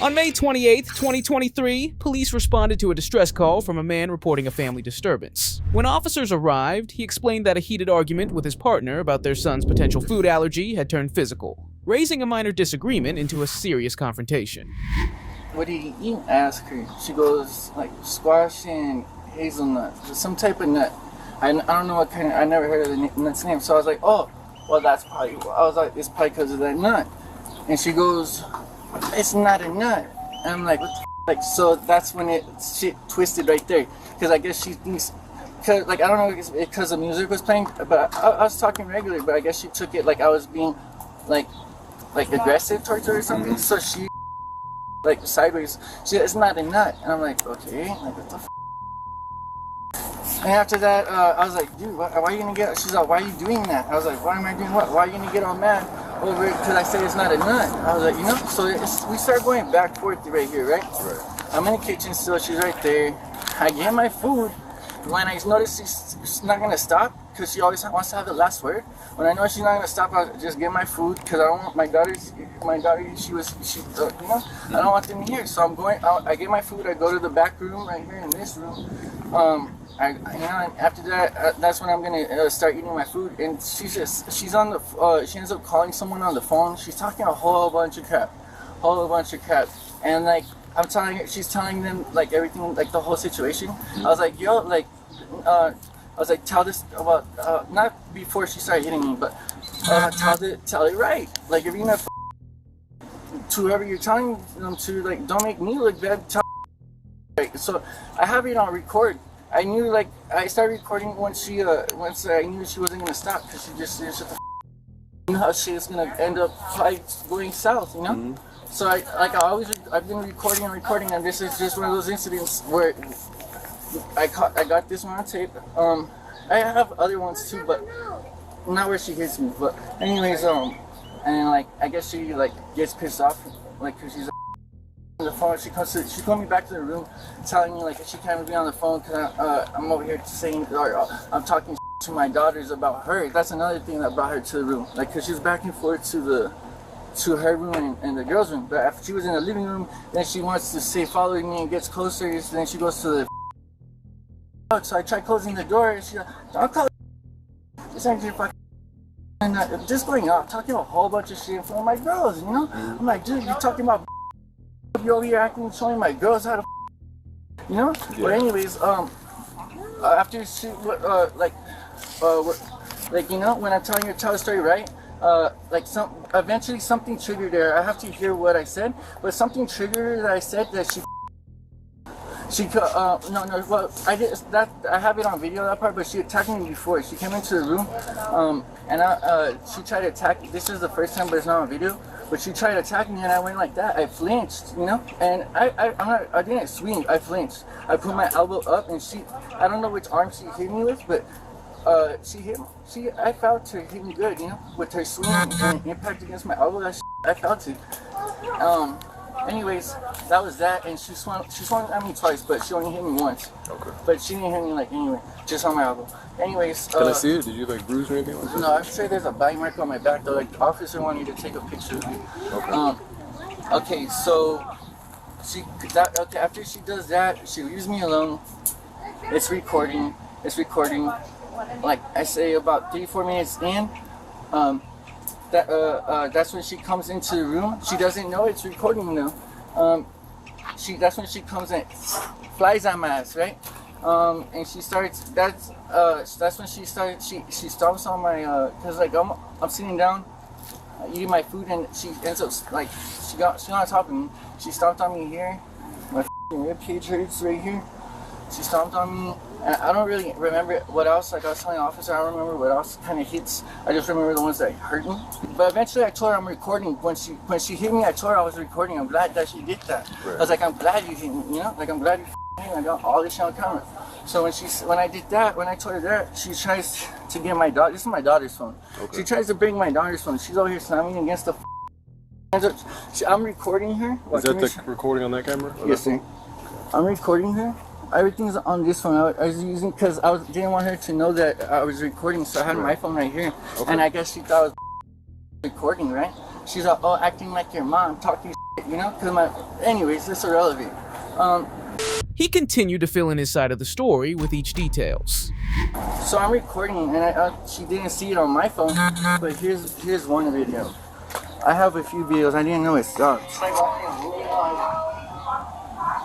On May 28, 2023, police responded to a distress call from a man reporting a family disturbance. When officers arrived, he explained that a heated argument with his partner about their son's potential food allergy had turned physical, raising a minor disagreement into a serious confrontation.
What did he eat? Ask her. She goes, like, squash and hazelnut. Some type of nut. I don't know what kind of, I never heard of the nut's name. So I was like, oh, well, that's probably, I was like, it's probably because of that nut. And she goes, it's not a nut. And I'm like, what the f-? Like, so that's when shit twisted right there. Because I guess she thinks, cause, like, I don't know if it's because the music was playing, but I was talking regularly, but I guess she took it like I was being, like aggressive towards her or something. So she, like, sideways, it's not a nut. And I'm like, okay, like, what the f-? And after that, I was like, dude, why are you gonna get, she's like, why are you doing that? I was like, why am I doing what? Why are you gonna get all mad over it because I said it's not a nut? I was like, so we start going back and forth right here, right? I'm in the kitchen still, she's right there. I get my food, when I notice she's not gonna stop, because she always wants to have the last word. When I know she's not gonna stop, I'll just get my food, because I don't want my daughter, you know, I don't want them here. So I'm going out, I get my food, I go to the back room right here in this room. And after that, that's when I'm gonna start eating my food. And she ends up calling someone on the phone. She's talking a whole bunch of crap. And like, she's telling them like everything, like the whole situation. I was like, yo, like, tell this about, not before she started hitting me, but tell it right. Like, if you're gonna to whoever you're telling them to, like, don't make me look bad, tell right. So I have it on record. I knew, like, I started recording once I knew she wasn't gonna stop, because she just said, shut the you know how shit's gonna end up going south, you know? So I've been recording, and this is just one of those incidents where I got this one on tape. I have other ones too, but not where she hits me. But anyways, and like, I guess she like gets pissed off, like, cause she's on the phone. She called me back to the room, telling me like she can't be on the phone because I'm over here saying, or I'm talking to my daughters about her. That's another thing that brought her to the room, like, cause she was back and forth to her room and the girls' room. But after she was in the living room, then she wants to say following me and gets closer. Then she goes to the so I tried closing the door, and she's like, don't call this ain't your fucking and just going off, talking a whole bunch of shit in front of my girls, you know? I'm like, dude, you're talking about you're over here acting, showing my girls how to you know? Yeah. But anyways, after she, you know, when I'm telling you to tell the story right, like eventually something triggered her. I have to hear what I said, but something triggered her that I said that well, I have it on video, that part, but she attacked me before. She came into the room, and she tried to attack, this is the first time, but it's not on video, but she tried to attack me, and I went like that. I flinched, you know, and I didn't swing, I flinched. I put my elbow up, and I don't know which arm she hit me with, but I felt her hit me good, you know, with her swing and impact against my elbow. I felt it. Anyways, that was that, and she swung at me twice, but she only hit me once. Okay. But she didn't hit me like anyway, just on my elbow. Anyways.
Can I see it? Did you like bruise or anything like that?
No, I'm sure there's a bite mark on my back though. Like, the officer wanted to take a picture of me. Okay. Okay, so after she does that, she leaves me alone. It's recording. Like I say, about 3-4 minutes in, that's when she comes into the room. She doesn't know it's recording now. That's when she comes in, flies on my ass, right? And she starts. That's when she started. She stomps on my cause like I'm sitting down, eating my food, and she ends up like she got on top of me. She stomped on me here. My rib cage hurts right here. She stomped on me. And I don't really remember what else. Like I was telling the officer, I don't remember what else kind of hits. I just remember the ones that hurt me. But eventually I told her I'm recording. When she hit me, I told her I was recording. I'm glad that she did that. Right. I was like, I'm glad you hit me, you know? Like, I'm glad you hit me. I got all this shit on camera. So when I did that, when I told her that, she tries to get my daughter. This is my daughter's phone. Okay. She tries to bring my daughter's phone. She's over here slamming against the I'm recording her.
Is that the recording on that camera?
Yes, sir. I'm recording her. Everything's on this phone. I was using because didn't want her to know that I was recording, so I had my phone right here. Okay. And I guess she thought I was recording, right? She's like, oh, acting like your mom, talking shit, you know? Anyways, it's irrelevant.
He continued to fill in his side of the story with each details.
So I'm recording, and she didn't see it on my phone, but here's one video. I have a few videos. I didn't know it sucked.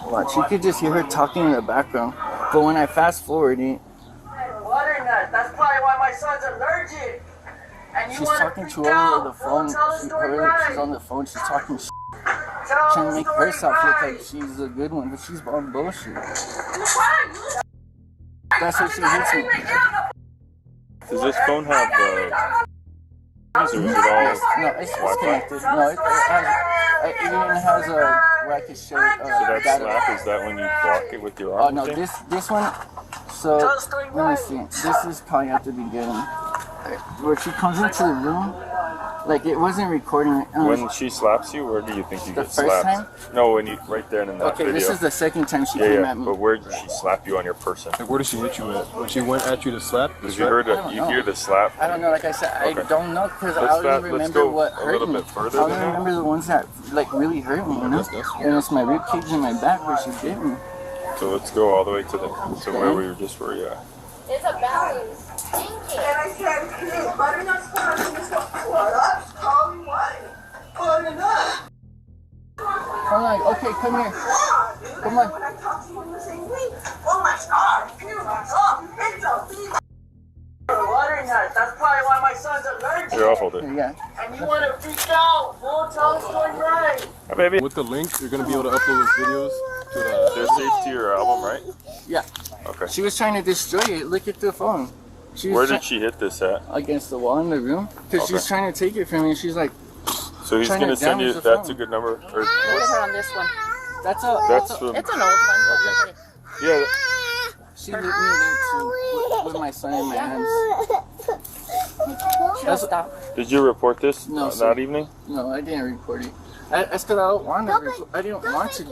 Watch, you could just hear her talking in the background, but when I fast forward it,
that's probably why my son's allergic. And
she's talking to her over the phone. She's on the phone. She's talking shit. Trying to make herself look like she's a good one, but she's on bullshit. That's what she hits me.
Does this phone have or is it all
no, it's connected. No, it even has a where I can show.
So that slap, is that when you block it with your arm?
Oh no, this one. So let me see. This is probably at the beginning where she comes into the room. Like it wasn't recording.
When she slaps you, where do you think you
The
get
first
slapped?
time?
No, when you right there and in that
Okay,
video.
this is the second time she
yeah,
came
yeah.
at me.
But where did she slap you on your person?
Like, where did she hit you at? When she went at you to slap?
Because you heard
I don't
you
know.
hear the slap.
I don't know. Like I said,
Okay.
I don't know because I
Let's
only
let's
remember
go
what
a
hurt
little
me.
bit further
I only
than that.
remember the ones that like really hurt me, you know. And it's my rib cage and my back where she bit me.
So let's go all the way to where we were yeah.
It's a balance. Thank you. And I said, butternut squash in this one. What up? Call me what? Butternut.
I'm like, okay, come here. Come on.
When I talk to you in the same way, oh my God, it's a female. Butternut. That's probably why my son's allergic.
Here, I'll hold it.
Yeah.
And you want to freak out? We'll tell the story right.
Hi, baby.
With the link, you're gonna be able to upload those videos to the.
They're saved to your album, right?
Yeah.
Okay.
She was trying to destroy it. Look at the phone. She was
Where did she hit this at?
Against the wall in the room. Because she was
Okay.
trying to take it from me. She's like.
So he's
trying
gonna
to
send you.
damage the
That's
phone.
a good number. Or,
Look at her on this one.
That's a.
That's from.
It's an old one, but look at it.
Yeah.
She hit me there too with my son in my hands.
She'll stop.
Did you report this
No,
that evening?
No, I didn't report it. That's because I don't want to. I didn't want to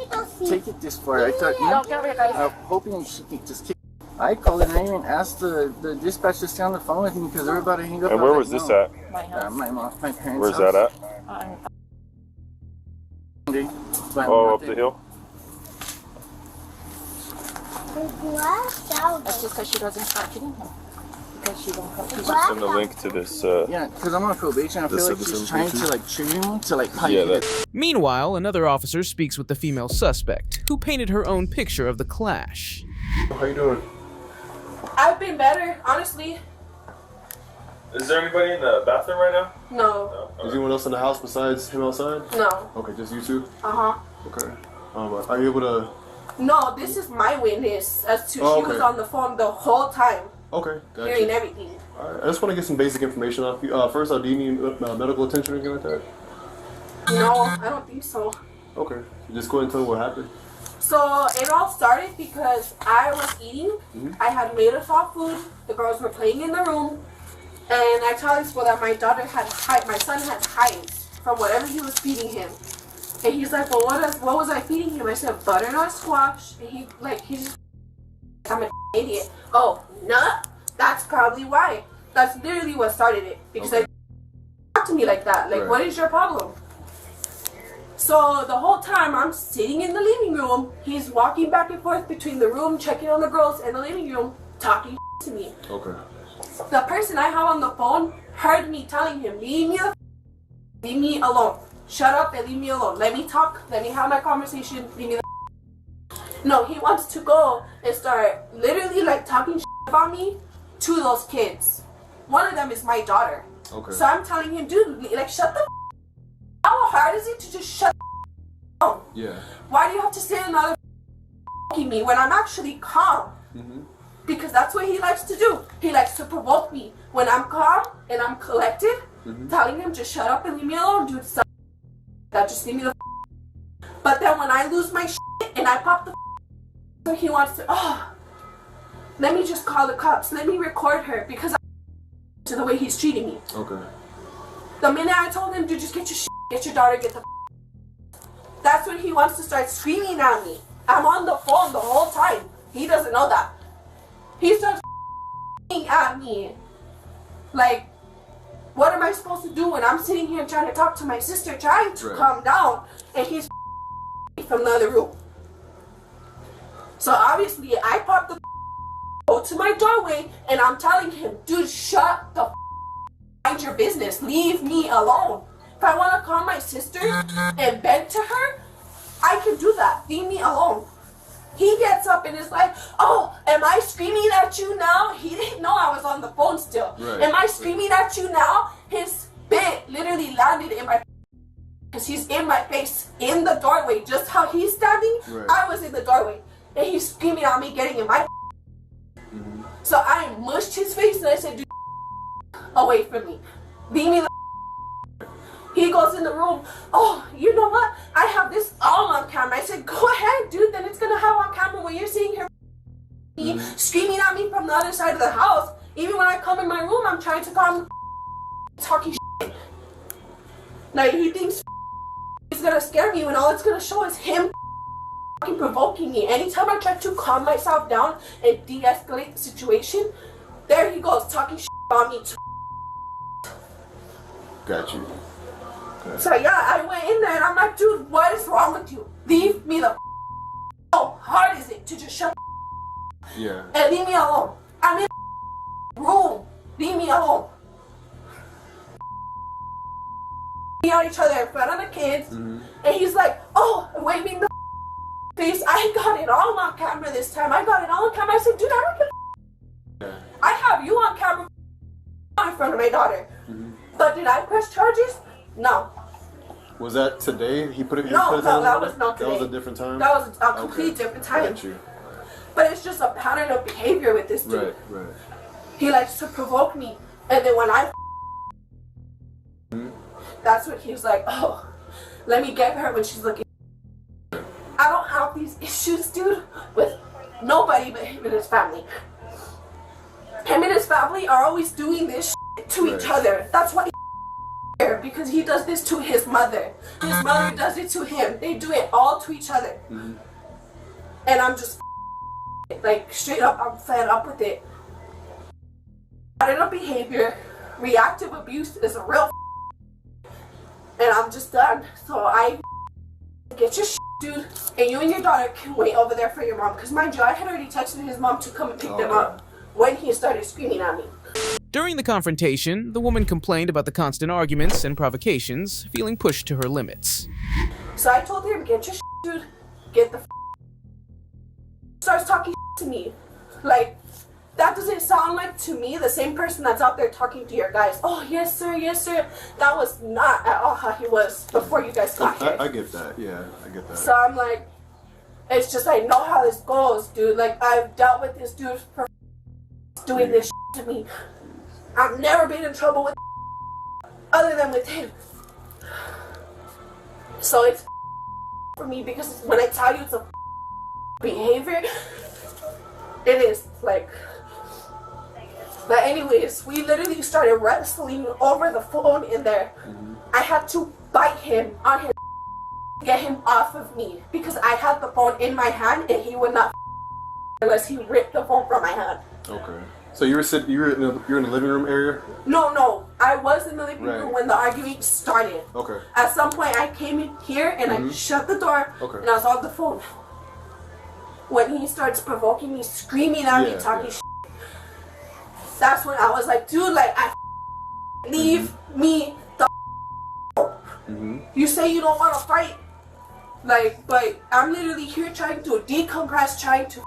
take it this far. I thought, you know,
Don't get rid, guys.
I'm hoping she can just kick. I called and I even asked the dispatch to stay on the phone with me because they're about to hang up.
And where was this at?
My house.
My parents'
Where's
house.
that at? Oh, up the hill.
That's just because she doesn't stop hitting him. Because she won't help him.
Just send the link to this.
Yeah, because I'm on probation. I
This
feel like
episode
she's trying to like trigger me to like.
Yeah, that.
Meanwhile, another officer speaks with the female suspect, who painted her own picture of the clash.
How you doing?
I've been better, honestly.
Is there anybody in the bathroom right now?
No.
Is anyone else in the house besides him outside?
No.
Okay, just you two?
Uh-huh.
Okay. Are you able to...
No, this is my witness as to
Oh,
she was
okay.
on the phone the whole time,
Okay, gotcha.
hearing everything.
Alright, I just want to get some basic information off you. First, do you need medical attention or anything like that?
No, I don't think so.
Okay. Just go ahead and tell me what happened.
So it all started because I was eating. I had made us all food. The girls were playing in the room, and I told this boy that my son had hives from whatever he was feeding him. And he's like, well, what was I feeding him? I said butternut squash, and he's just, I'm an idiot. Oh, nut? That's probably why. That's literally what started it. Because I talk to me like that. Like,
Right.
What is your problem? So the whole time I'm sitting in the living room, he's walking back and forth between the room, checking on the girls, and the living room, talking to me.
Okay.
The person I have on the phone heard me telling him, leave me alone. Shut up and leave me alone. Let me talk. Let me have my conversation. Leave me the No, he wants to go and start literally like talking about me to those kids. One of them is my daughter.
Okay.
So I'm telling him, dude, like shut the How hard is it to just shut down?
Yeah.
Why do you have to say another me when I'm actually calm? Because that's what he likes to do. He likes to provoke me. When I'm calm and I'm collected, telling him just shut up and leave me alone, dude. That just leave me the But then when I lose my shit and I pop the so he wants to, let me just call the cops. Let me record her because to the way he's treating me.
Okay.
The minute I told him to just get your shit, get your daughter, get the that's when he wants to start screaming at me. I'm on the phone the whole time. He doesn't know that. He starts at me. Like, what am I supposed to do when I'm sitting here trying to talk to my sister, trying to calm down, and he's from the other room. So obviously, I pop the go to my doorway, and I'm telling him, dude, shut the mind your business. Leave me alone. If I want to call my sister and beg to her, I can do that. Leave me alone. He gets up and is like, oh, am I screaming at you now? He didn't know I was on the phone still.
Right.
Am I screaming at you now? His spit literally landed in my because he's in my face in the doorway. Just how he's standing, I was in the doorway. And he's screaming at me, getting in my So I mushed his face and I said, dude, away from me. Leave me the He goes in the room, oh, you know what? I have this all on camera. I said, go ahead, dude. Then it's going to have on camera when you're seeing her screaming at me from the other side of the house. Even when I come in my room, I'm trying to calm talking shit. Like, he thinks he's gonna scare me when all it's gonna show is him fucking provoking me. Anytime I try to calm myself down and de-escalate the situation, there he goes, talking shit about me too.
Got you. Okay.
So yeah, I went in there and I'm like, dude, what is wrong with you? Leave me the how hard is it to just shut
Yeah.
and leave me alone? I'm in a room. Leave me alone. We at each other in front of the kids, and he's like, oh, waving the face. I got it all on camera this time. I got it all on camera. I said, dude, I don't give a I have you on camera in front of my daughter. But did I press charges? No.
Was that today? He put it.
No, that was not today.
That was a different time.
That was a complete different time.
Got you.
But it's just a pattern of behavior with this dude.
Right.
He likes to provoke me, and then when I that's when he's like, oh, let me get her when she's looking. I don't have these issues, dude, with nobody but him and his family. Him and his family are always doing this shit to each other. That's why he's here, because he does this to his mother. His mother does it to him. They do it all to each other. And I'm just like, straight up, I'm fed up with it. Pattern of behavior, reactive abuse is a real and I'm just done. So I get your shit, dude, and you and your daughter can wait over there for your mom. Because mind you, I had already texted his mom to come and pick them up when he started screaming at me.
During the confrontation, the woman complained about the constant arguments and provocations, feeling pushed to her limits.
So I told him, get your shit, dude, get the starts talking to me. Like, that doesn't sound like, to me, the same person that's out there talking to your guys. Oh, yes, sir, yes, sir. That was not at all how he was before you guys got here.
I get that, yeah, I get that.
So I'm like, it's just, I know how this goes, dude. Like, I've dealt with this dude for doing this to me. I've never been in trouble with other than with him. So it's for me, because when I tell you it's a behavior, it is, like... But anyways, we literally started wrestling over the phone in there. I had to bite him on his to get him off of me because I had the phone in my hand and he would not unless he ripped the phone from my hand.
Okay. So you were in the living room area?
No. I was in the living room when the argument started.
Okay.
At some point I came in here and I shut the door and I was on the phone. When he starts provoking me, screaming at me, talking shit. That's when I was like, dude, like, leave me the You say you don't want to fight, like, but I'm literally here trying to decompress, trying to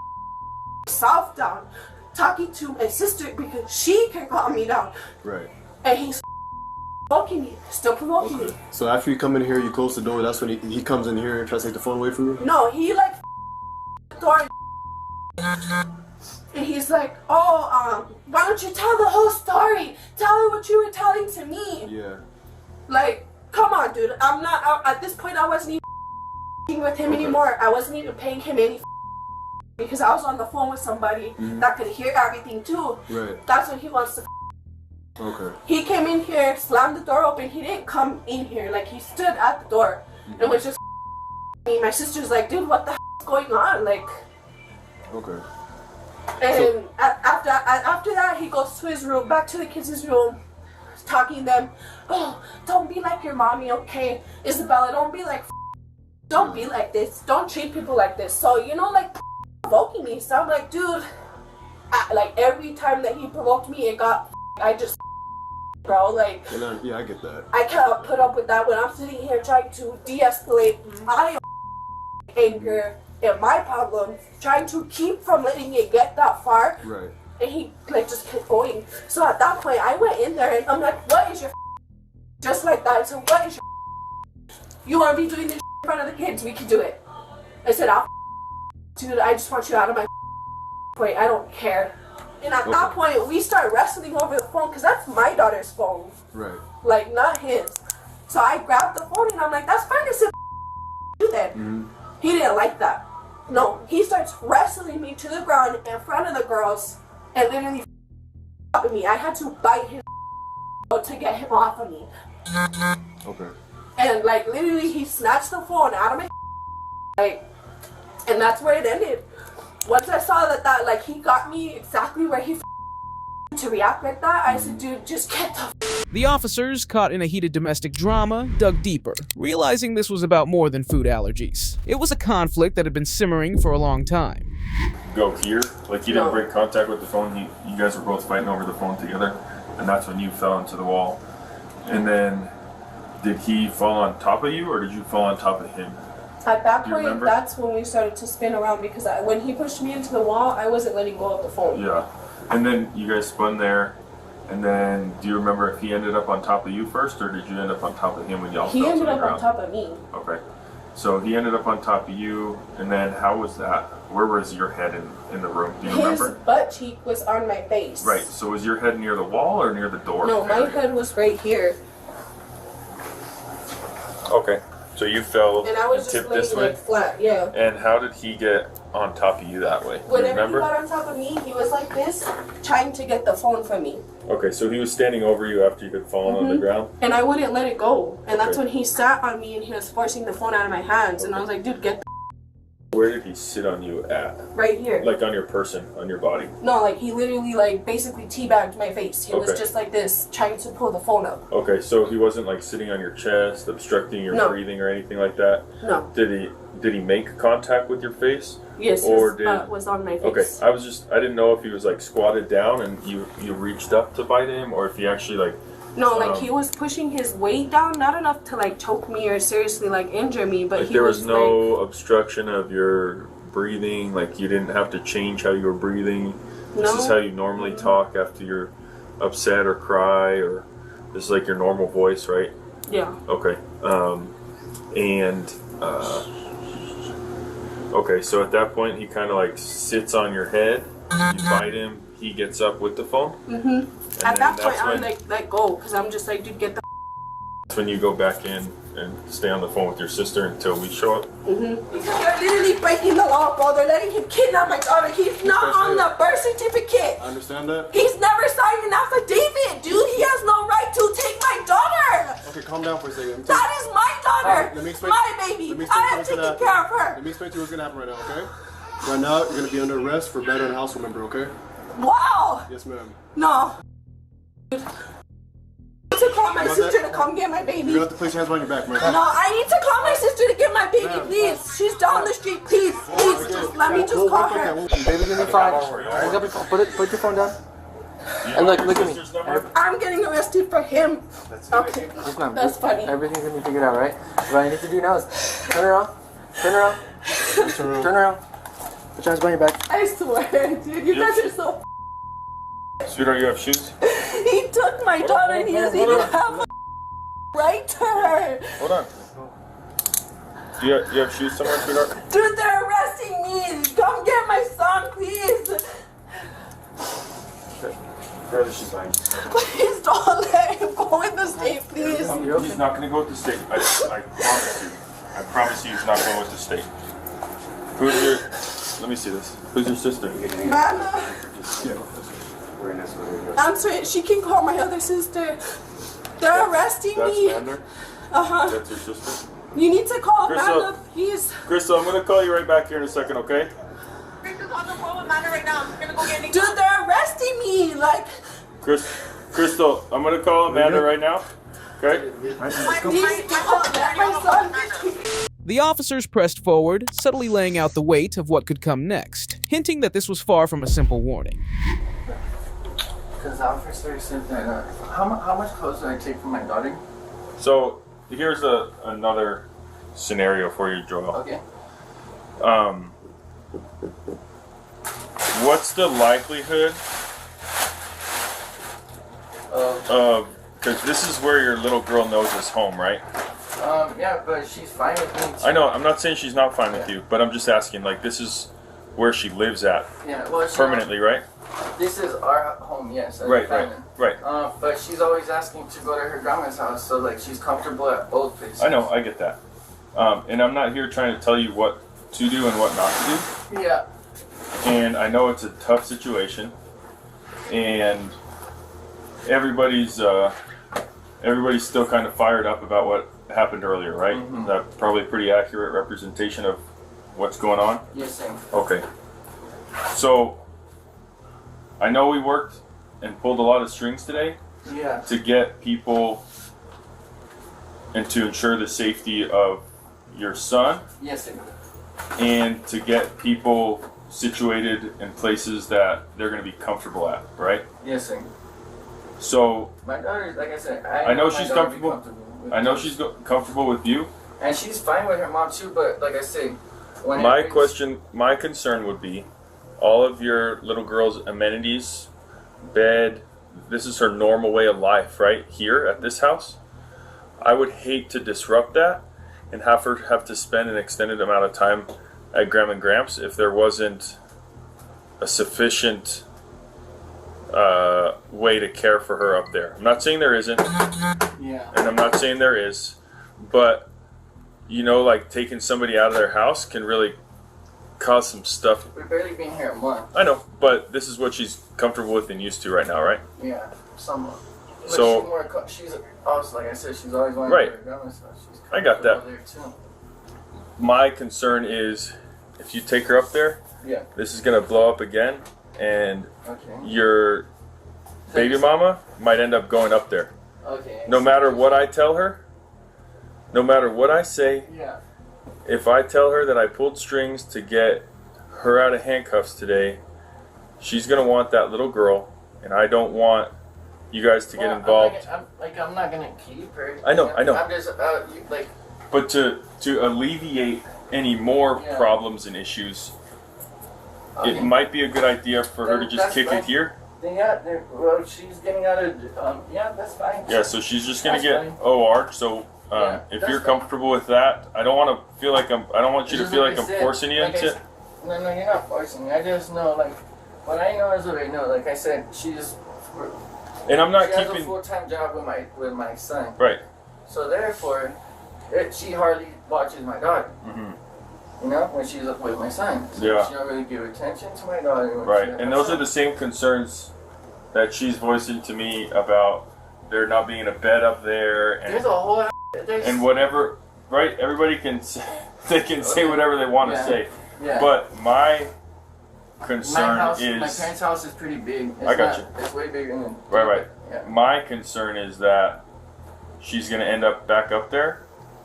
myself down, talking to my sister because she can calm me down.
Right.
And he's provoking me, still provoking me.
So after you come in here, you close the door, that's when he comes in here and tries to take the phone away from you?
No, he like the door. And he's like, oh, why don't you tell the whole story? Tell her what you were telling to me.
Yeah.
Like, come on, dude. I'm not, at this point, I wasn't even with him anymore. I wasn't even paying him any because I was on the phone with somebody that could hear everything too.
Right.
That's what he wants to.
Okay.
He came in here, slammed the door open. He didn't come in here. Like, he stood at the door and was just me. My sister's like, dude, what the is going on? Like.
Okay.
And after that, he goes to his room, back to the kids' room, talking to them. Oh, don't be like your mommy, okay? Isabella, don't be like this. Don't treat people like this. So, you know, like, provoking me. So I'm like, dude, like, every time that he provoked me, I just, bro, like.
Yeah, I get that.
I cannot put up with that when I'm sitting here trying to de-escalate my anger and my problem, trying to keep from letting it get that far.
Right.
And he like just kept going. So at that point I went in there and I'm like, what is your just like that? So what is your you want to be doing this in front of the kids? We can do it. I said, dude, I just want you out of my point. I don't care. And at that point we start wrestling over the phone because that's my daughter's phone.
Right.
Like, not his. So I grabbed the phone and I'm like, that's fine. I said, do that. He didn't like that. No, he starts wrestling me to the ground in front of the girls and literally me. I had to bite his to get him off of me.
Okay.
And like literally he snatched the phone out of my like, and that's where it ended. Once I saw that like he got me exactly where he to react like that, I said, dude, just get the
The officers, caught in a heated domestic drama, dug deeper, realizing this was about more than food allergies. It was a conflict that had been simmering for a long time.
Go here? Like you didn't break contact with the phone, you guys were both fighting over the phone together, and that's when you fell into the wall. And then, did he fall on top of you, or did you fall on top of him?
At that point, that's when we started to spin around because when he pushed me into the wall, I wasn't letting go of the phone.
Yeah. And then you guys spun there, and then do you remember if he ended up on top of you first, or did you end up on top of him when y'all fell to the ground?
He ended up on top of me.
Okay. So he ended up on top of you, and then how was that? Where was your head in the room? Do you remember?
His butt cheek was on my face.
Right. So was your head near the wall or near the door?
No, my head was right here.
Okay. So you fell
And I was just
tipped
laying
this way?
like flat, yeah.
And how did he get on top of you that way? Do you
Whenever
remember?
he got on top of me, he was like this, trying to get the phone from me.
Okay, so he was standing over you after you had fallen on the ground?
And I wouldn't let it go. And that's
Okay.
when he sat on me and he was forcing the phone out of my hands. And I was like, dude, get
Where did he sit on you at?
right here.
Like on your person, on your body?
No, like he literally like basically teabagged my face. He was
Okay.
just like this, trying to pull the phone up.
Okay, so he wasn't like sitting on your chest, obstructing your
No.
breathing or anything like that?
No.
Did he make contact with your face?
Yes,
Or
his
did
butt was on my face.
Okay, I didn't know if he was like squatted down and you reached up to bite him, or if he actually like
No, like he was pushing his weight down, not enough to like choke me or seriously like injure me, but
like
he
there was
was
no obstruction of your breathing, like you didn't have to change how you were breathing. This is
No.
how you normally talk after you're upset or cry, or this is like your normal voice, right?
Yeah.
Okay. Okay, so at that point he kind of like sits on your head, you bite him, he gets up with the phone.
Mm-hmm. At that point, I would like let go because I'm just like, dude, get the.
That's when you go back in and stay on the phone with your sister until we show up.
Mm-hmm. Because they're literally breaking the law, bro. They're letting him kidnap my daughter. He's not on the birth certificate.
I understand that.
He's never signed an affidavit, dude. He has no right to take my daughter.
Okay, calm down for a second.
That is my daughter.
Alright, let me explain.
My baby.
Let me explain
I am
what's
taking
gonna
care of her.
Let me explain to you what's gonna happen right now, okay? Right now, you're gonna be under arrest for battery on a household member, okay?
Wow.
Yes, ma'am.
No. I need to call my
You want
sister
that?
to come get my baby.
You have to place your hands behind your back, man.
No, I need to call my sister to get my baby,
Ma'am.
please. She's down the street, please. Please, just let me just call her.
Baby's gonna be fine. Pick up your phone. Put your phone down. And look at me.
I'm getting arrested for him. Okay.
Yes, ma'am.
That's funny.
Everything's gonna be figured out, right? What I need to do now is turn around. Turn around. Turn around. Put your hands behind your back.
I swear, dude, you guys are so.
Sweetheart, you have shoes?
He took my daughter and he doesn't even have a right to her.
Hold on. You have shoes somewhere, sweetheart?
Dude, they're arresting me. Come get my son, please.
Grab the shoes behind you.
Please don't let him go in the state, please.
He's not going to go with the state. I promise you. I promise you he's not going with the state. Who's your... Let me see this. Who's your sister?
Mama. Answer it. She can call my other sister. They're arresting me.
That's Amanda?
Uh-huh.
That's your sister?
You need to call
Crystal.
Amanda, please.
Crystal, I'm going to call you right back here in a second, okay?
Dude, they're arresting me. Like,
Crystal, I'm going to call Amanda right now. Okay?
please don't let my son get.
The officers pressed forward, subtly laying out the weight of what could come next, hinting that this was far from a simple warning.
Because the officer said that, how much clothes did I take from my daughter?
So, here's another scenario for you, Joel.
Okay.
What's the likelihood of, because this is where your little girl knows is home, right?
Yeah, but she's fine with me.
I know, I'm not saying she's not fine with you, but I'm just asking, like, this is where she lives at
Yeah, well,
permanently, right?
This is our home, yes. as a
Right.
family. But she's always asking to go to her grandma's house, so like she's comfortable at both places.
I know, I get that. And I'm not here trying to tell you what to do and what not to do.
Yeah.
And I know it's a tough situation, and everybody's still kind of fired up about happened earlier, right?
Mhm.
Is that probably a pretty accurate representation of what's going on?
Yes, sir.
Okay. So, I know we worked and pulled a lot of strings today
Yeah.
to get people and to ensure the safety of your son
Yes, sir.
and to get people situated in places that they're going to be comfortable at, right?
Yes, sir.
So,
My daughter, like I said,
I know
my
she's
daughter be
comfortable. I know she's comfortable with you.
And she's fine with her mom too, but like I said, when
My concern would be all of your little girl's amenities, bed, this is her normal way of life, right? Here at this house. I would hate to disrupt that and have her have to spend an extended amount of time at Grandma and Gramps if there wasn't a sufficient way to care for her up there. I'm not saying there isn't,
Yeah.
and I'm not saying there is, but you know, like taking somebody out of their house can really cause some stuff.
We've barely been here a month.
I know, but this is what she's comfortable with and used to right now, right?
Yeah, somewhat. But
So-
she's also, like I said, she's always wanted
Right.
to go to grandma, so she's
I got that.
comfortable there too.
My concern is if you take her up there,
Yeah.
this is gonna blow up again, and
Okay.
your baby mama might end up going up there.
Okay.
No matter what I tell her, no matter what I say,
Yeah.
if I tell her that I pulled strings to get her out of handcuffs today, she's gonna want that little girl, and I don't want you guys to get
Well,
involved.
I'm not gonna keep her.
I know.
I'm just, like,
But to alleviate any more
Yeah.
problems and issues,
Okay.
it might be a good idea for her to just
That's
kick
fine.
it here.
Then, yeah, well, she's getting out of, yeah, that's fine.
Yeah, so she's just gonna
That's
get
fine.
OR. So
Yeah,
if
that's
you're
fine.
comfortable with that, I don't want to feel like I don't want you to
Just
feel
like
like
I
I'm
said,
forcing you
like I
into.
said- No, you're not forcing me. I just know, like, what I know is what I know. Like I said, she's.
And I'm not
she has
keeping-
a full-time job with my son.
Right.
So therefore, she hardly watches my daughter.
Mm-hmm.
You know, when she's with my son. So
Yeah.
she don't really give attention to my daughter. when
Right,
she's with
and
my
those
son.
are the same concerns that she's voicing to me about there not being a bed up there, and
There's a whole. There's,
and whatever. Right, everybody can they can say whatever they want to
Yeah.
say,
Yeah.
but my
my
concern
house,
is
my parents' house is pretty big. It's
I got
not, It's way bigger than.
right.
Yeah.
My concern is that she's going to end up back up there,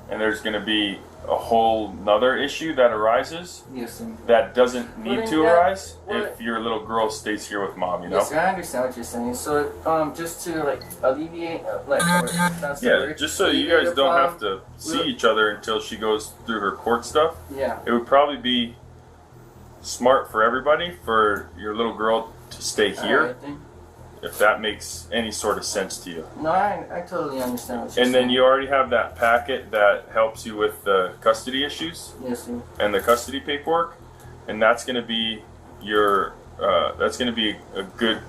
and there's going to be a whole nother issue that arises
Yes, sir.
that doesn't need
then,
to
yeah,
arise
well-
if your little girl stays here with mom. You know.
Yes, sir, I understand what you're saying. So, just to like alleviate, like, or that's the
Yeah,
word,
just so you
alleviate
guys
the
don't
problem,
have to see each other until she goes through her court stuff.
Yeah.
It would probably be smart for everybody for your little girl to stay here,
Alright, then.
if that makes any sort of sense to you.
No, I totally understand what you're
And
saying.
then you already have that packet that helps you with the custody issues
Yes, sir.
and the custody paperwork, and that's going to be your that's going to be a good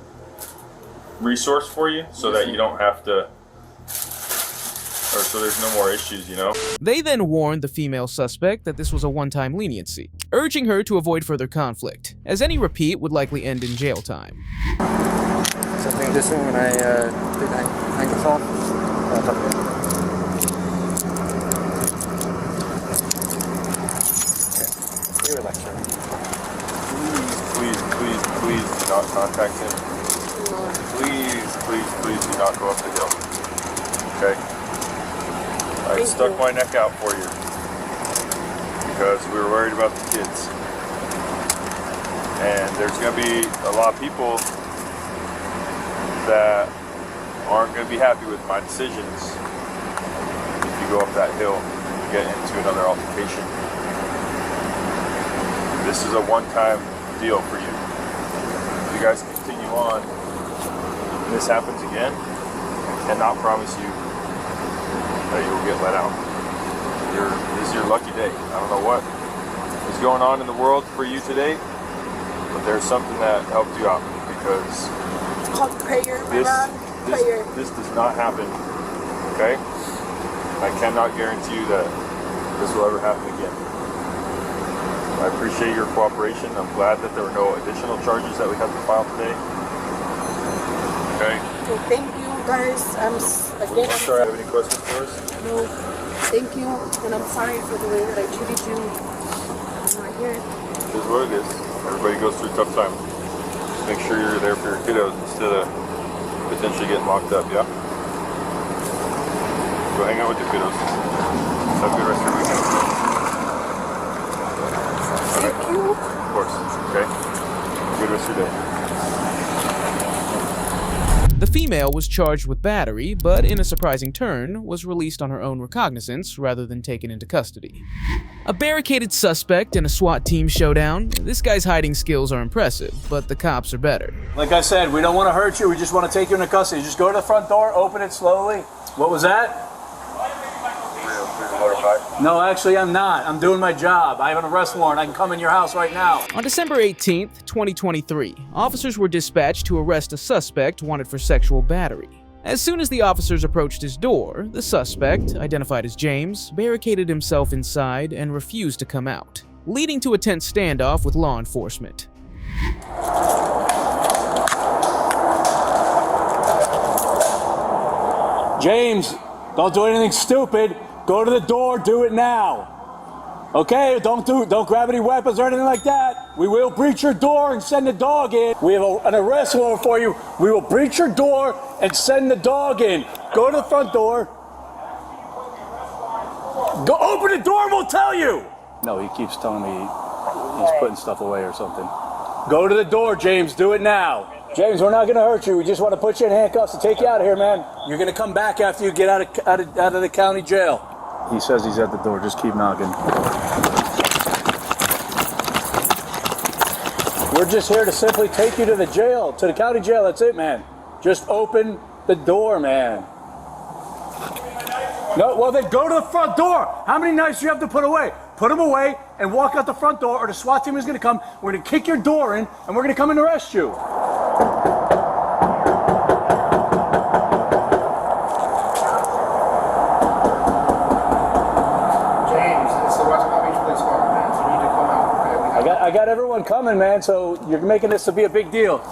resource for you, so
Yes,
that
sir.
you don't have to, or so there's no more issues, you know.
They then warned the female suspect that this was a one-time leniency, urging her to avoid further conflict, as any repeat would likely end in jail time.
Something different when I take the handcuffs off. Okay. You relax, sir.
Please do not contact him. Please do not go up the hill. Okay? I stuck my neck out for you because we were worried about the kids. And there's going to be a lot of people that aren't going to be happy with my decisions if you go up that hill and get into another altercation. This is a one-time deal for you. If you guys continue on and this happens again, I cannot promise you that you will get let out. This is your lucky day. I don't know what is going on in the world for you today, but there's something that helped you out, because
It's called prayer, my mom. Prayer.
this does not happen, okay? I cannot guarantee you that this will ever happen again. I appreciate your cooperation. I'm glad that there were no additional charges that we had to file today. Okay?
Okay, thank you guys.
I'm sorry, have any questions for us?
No.
Thank you, and I'm sorry for the way that I treated you. I'm right here.
It is what it is. Everybody goes through tough times. Just make sure you're there for your kiddos instead of potentially getting locked up, yeah? Go hang out with your kiddos. Have a good rest of your weekend.
Thank you.
Of course, okay? Good rest of your day.
The female was charged with battery, but in a surprising turn, was released on her own recognizance rather than taken into custody. A barricaded suspect in a SWAT team showdown? This guy's hiding skills are impressive, but the cops are better.
Like I said, we don't want to hurt you, we just want to take you into custody. Just go to the front door, open it slowly. What was that? No, actually I'm not. I'm doing my job. I have an arrest warrant. I can come in your house right now.
On December 18th, 2023, officers were dispatched to arrest a suspect wanted for sexual battery. As soon as the officers approached his door, the suspect, identified as James, barricaded himself inside and refused to come out, leading to a tense standoff with law enforcement.
James, don't do anything stupid. Go to the door, do it now. Okay, don't grab any weapons or anything like that. We will breach your door and send the dog in. We have an arrest warrant for you. We will breach your door and send the dog in. Go to the front door. Go open the door and we'll tell you. No, he keeps telling me he's putting stuff away or something. Go to the door, James. Do it now. James, we're not going to hurt you. We just want to put you in handcuffs and take you out of here, man. You're going to come back after you get out of the county jail. He says he's at the door. Just keep knocking. We're just here to simply take you to the jail, to the county jail. That's it, man. Just open the door, man. No, well, then go to the front door. How many knives do you have to put away? Put them away and walk out the front door, or the SWAT team is going to come. We're going to kick your door in, and we're going to come and arrest you. I got everyone coming, man, so you're making this to be a big deal.
Yeah,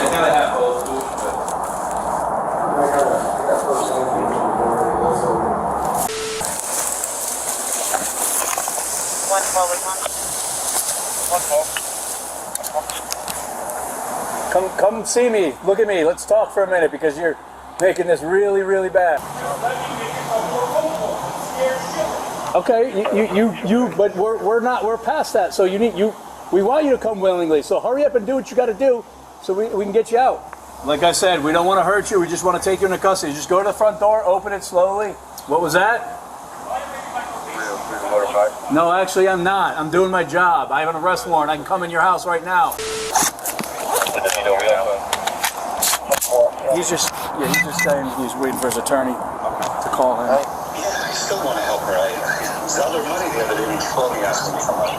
I gotta have both.
Come see me. Look at me. Let's talk for a minute because you're making this really, really bad. Okay, but we're past that. So we want you to come willingly. So hurry up and do what you got to do, so we can get you out. Like I said, we don't want to hurt you. We just want to take you into custody. Just go to the front door, open it slowly. What was that? No, actually I'm not. I'm doing my job. I have an arrest warrant. I can come in your house right now. He's just saying he's waiting for his attorney to call him.
I still want to help her. The other money the other day, he told me asking me for money.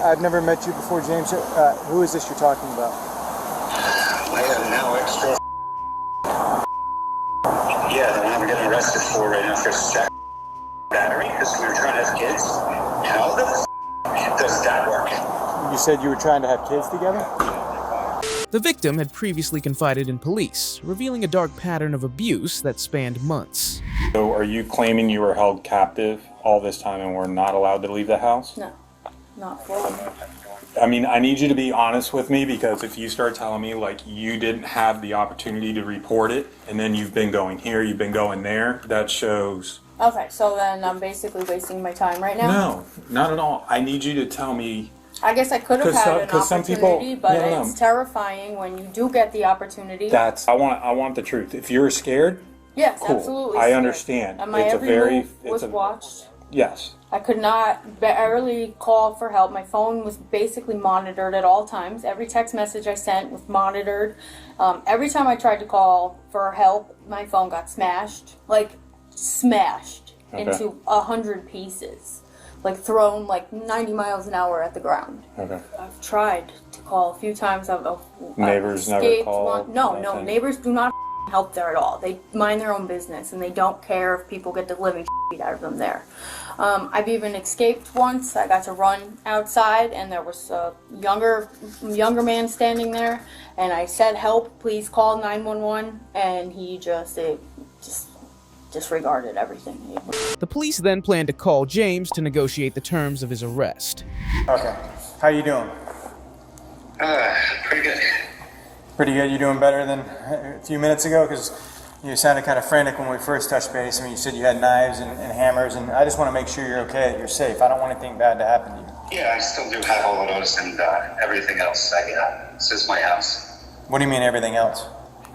I've never met you before, James. Who is this you're talking about?
I have now extra. Yeah, the one I'm getting arrested for right now for sex battery because we were trying to have kids. How the does that work?
You said you were trying to have kids together?
The victim had previously confided in police, revealing a dark pattern of abuse that spanned months.
So are you claiming you were held captive all this time and were not allowed to leave the house?
No, not fully.
I mean, I need you to be honest with me, because if you start telling me like you didn't have the opportunity to report it and then you've been going here, you've been going there, that shows...
Okay, so then I'm basically wasting my time right now?
No, not at all. I need you to tell me...
I guess I could have had an opportunity, but
no.
it's terrifying when you do get the opportunity.
I want the truth. If you're scared,
yes,
cool.
absolutely.
I
scared.
understand.
And my every move was watched.
Yes.
I could not barely call for help. My phone was basically monitored at all times. Every text message I sent was monitored. Every time I tried to call for help, my phone got smashed. Like, smashed into 100 pieces. Like, thrown like 90 miles an hour at the ground.
Okay.
I've tried to call a few times.
Neighbors never called?
No, neighbors do not help there at all. They mind their own business and they don't care if people get the living beat out of them there. I've even escaped once. I got to run outside and there was a younger man standing there, and I said, "Help, please call 911," and he just disregarded everything.
The police then plan to call James to negotiate the terms of his arrest.
Okay. How you doing?
Pretty good.
Pretty good. You doing better than a few minutes ago? Because you sounded kind of frantic when we first touched base. I mean, you said you had knives and hammers, and I just want to make sure you're okay, that you're safe. I don't want anything bad to happen to you.
Yeah, I still do have all of those and everything else. This is my house.
What do you mean everything else?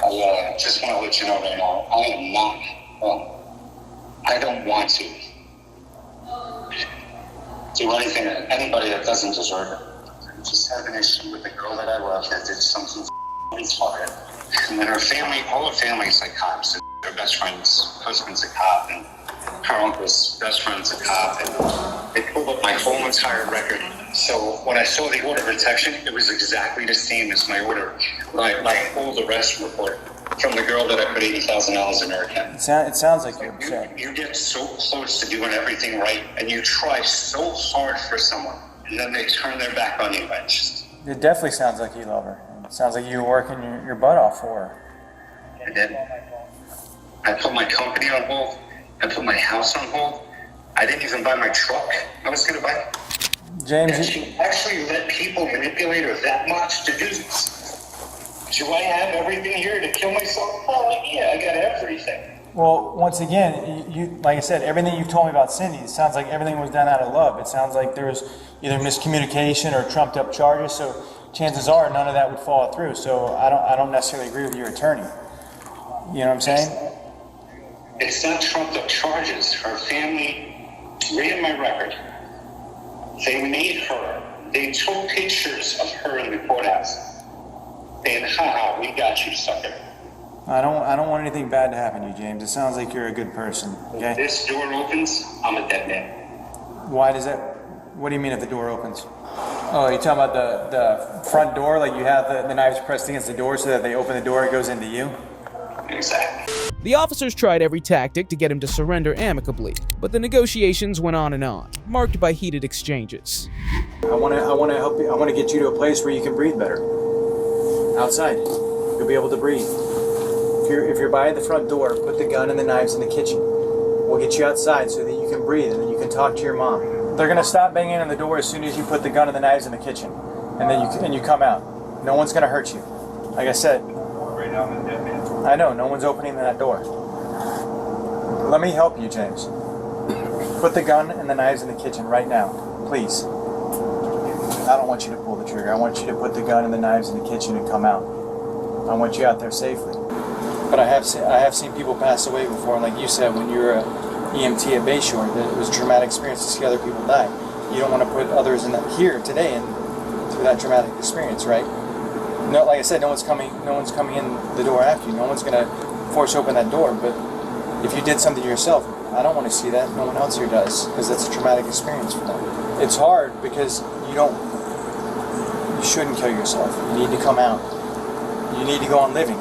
I just want to let you know right now, I am not, I don't want to do anything to anybody that doesn't deserve it. I just have an issue with the girl that I love that did something hard. And then her family, all her family's like cops. Her best friend's husband's a cop, and her uncle's best friend's a cop. And they pulled up my whole entire record. So when I saw the order of protection, it was exactly the same as my order, my whole arrest report from the girl that I put $80,000 in her account.
It sounds like you're upset.
You get so close to doing everything right, and you try so hard for someone, and then they turn their back on you.
It definitely sounds like you love her. It sounds like you were working your butt off for her.
I did. I put my company on hold. I put my house on hold. I didn't even buy my truck I was going to buy.
James,
and she actually let people manipulate her that much to do this. Do I have everything here to kill myself? Oh, yeah, I got everything.
Well, once again, you like I said, everything you've told me about Cindy, it sounds like everything was done out of love. It sounds like there was either miscommunication or trumped up charges, so chances are none of that would fall through. So I don't necessarily agree with your attorney. You know what I'm saying?
It's not trumped up charges. Her family, read my record. They made her. They took pictures of her in the courthouse. And haha, we got you, sucker.
I don't want anything bad to happen to you, James. It sounds like you're a good person. Okay?
If this door opens, I'm a dead man.
Why does that? What do you mean if the door opens? Oh, you're talking about the front door, like you have the knives pressed against the door so that they open the door, it goes into you?
Exactly.
The officers tried every tactic to get him to surrender amicably, but the negotiations went on, marked by heated exchanges.
I want to help you. I want to get you to a place where you can breathe better. Outside, you'll be able to breathe. If you're by the front door, put the gun and the knives in the kitchen. We'll get you outside so that you can breathe and then you can talk to your mom. They're gonna stop banging on the door as soon as you put the gun and the knives in the kitchen, and then you come out. No one's gonna hurt you. Like I said.
Right now, I'm a dead man.
I know. No one's opening that door. Let me help you, James. Put the gun and the knives in the kitchen right now, please. I don't want you to pull the trigger. I want you to put the gun and the knives in the kitchen and come out. I want you out there safely. But I have seen people pass away before, like you said, when you were an EMT at Bayshore, that it was a traumatic experience to see other people die. You don't want to put others in here today through that traumatic experience, right? No, like I said, no one's coming in the door after you. No one's gonna force open that door. But if you did something to yourself, I don't want to see that. No one else here does, because that's a traumatic experience for them. It's hard because you shouldn't kill yourself. You need to come out. You need to go on living.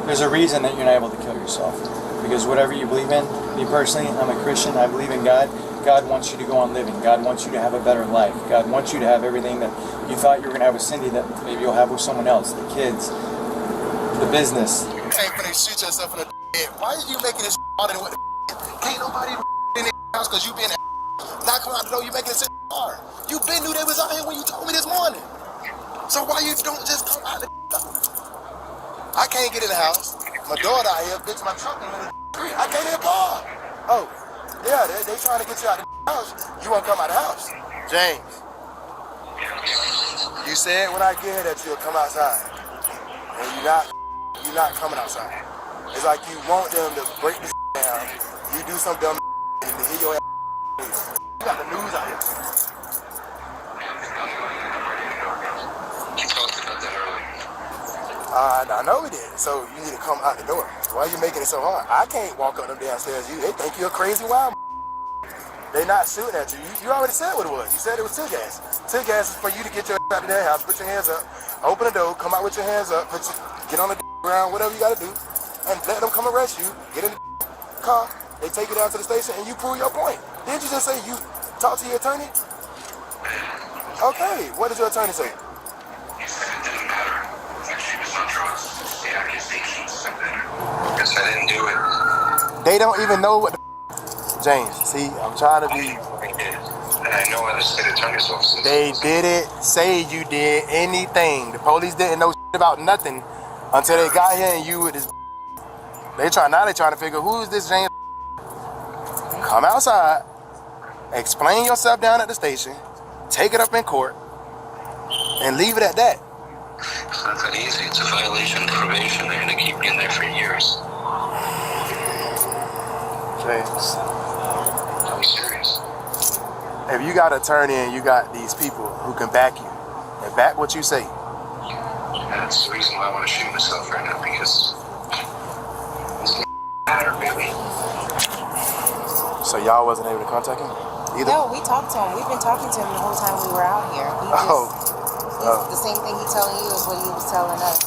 There's a reason that you're not able to kill yourself. Because whatever you believe in, me personally, I'm a Christian, I believe in God. God wants you to go on living. God wants you to have a better life. God wants you to have everything that you thought you were going to have with Cindy that maybe you'll have with someone else. The kids, the business.
You ain't finna shoot yourself in the head. Why are you making this harder than what the Can't nobody in the house because you been not coming out the door, you making this hard. You been knew they was out here when you told me this morning. So why you don't just come out the I can't get in the house. My daughter out here, bitch, my truck in the street. I can't even car. Oh, yeah, they trying to get you out the house. You won't come out the house. James, you said when I get here that you'll come outside. And you're not coming outside. It's like you want them to break the down. You do some dumb and to hit your ass. You got the news out here. I know we did. So you need to come out the door. Why are you making it so hard? I can't walk up them downstairs. They think you're a crazy wild. They not shooting at you. You already said what it was. You said it was tear gas. Tear gas is for you to get your out of their house, put your hands up, open the door, come out with your hands up, get on the ground, whatever you got to do. and let them come arrest you, get in the car, they take you down to the station, and you prove your point. Didn't you just say you talked to your attorney? Okay, what did your attorney say?
He said it didn't matter. Like she was on drugs. The accusations said that. Guess I didn't do it.
They don't even know what the James, see, I'm trying to be.
I did. And I know other state attorney's offices.
They didn't say you did anything. The police didn't know about nothing until they got here and you with this. They trying to figure who's this James. Come outside, explain yourself down at the station, take it up in court, and leave it at that.
It's not that easy. It's a violation of probation. They're gonna keep you in there for years.
James,
I'm serious.
if you got an attorney and you got these people who can back you and back what you say.
That's the reason why I want to shoot myself right now, because it's not matter, really.
So y'all wasn't able to contact him either?
No, we talked to him. We've been talking to him the whole time we were out here. He just, the same thing he's telling you is what he was telling us.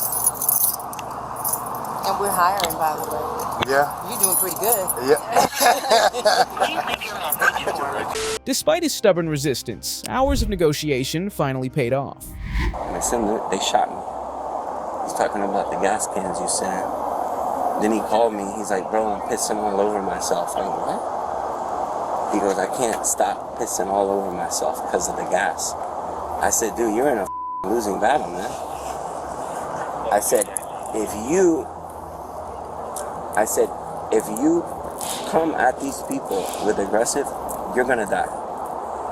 And we're hiring, by the way.
Yeah.
You're doing pretty good.
Yeah.
Despite his stubborn resistance, hours of negotiation finally paid off.
They shot me. He's talking about the gas cans you sent. Then he called me. He's like, bro, I'm pissing all over myself. I'm like, what? He goes, I can't stop pissing all over myself because of the gas. I said, dude, you're in a losing battle, man. I said, if you come at these people with aggressive, you're gonna die.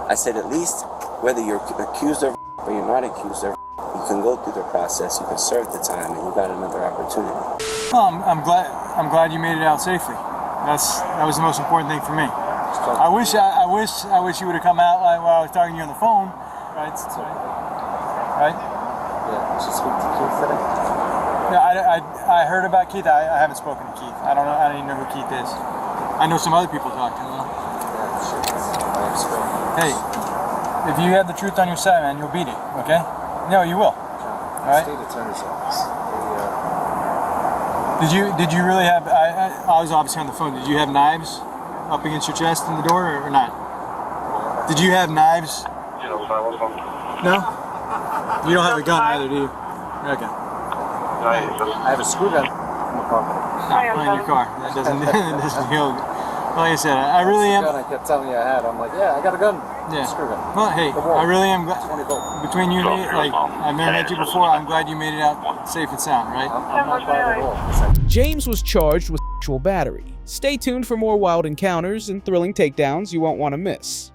I said, at least whether you're accused of or you're not accused of, you can go through the process, you can serve the time, and you got another opportunity.
Well, I'm glad you made it out safely. That was the most important thing for me. I wish you would have come out like while I was talking to you on the phone. Right? Right?
Yeah, did you speak to Keith today?
No, I heard about Keith. I haven't spoken to Keith. I don't even know who Keith is. I know some other people talk to him. Hey, if you have the truth on your side, man, you'll beat it. Okay? No, you will. All right.
State attorney's office.
Did you really have? I was obviously on the phone. Did you have knives up against your chest in the door or not? Did you have knives? No. You don't have a gun either, do you? Okay.
I have a screw gun in my pocket.
In your car. That doesn't feel. Like I said, I really am.
I kept telling you I had. I'm like, yeah, I got a gun.
Yeah.
Screw gun.
Well, hey, I really am glad. Between you and me, like I've never met you before. I'm glad you made it out safe and sound, right?
I'm not glad at all.
James was charged with sexual battery. Stay tuned for more wild encounters and thrilling takedowns you won't want to miss.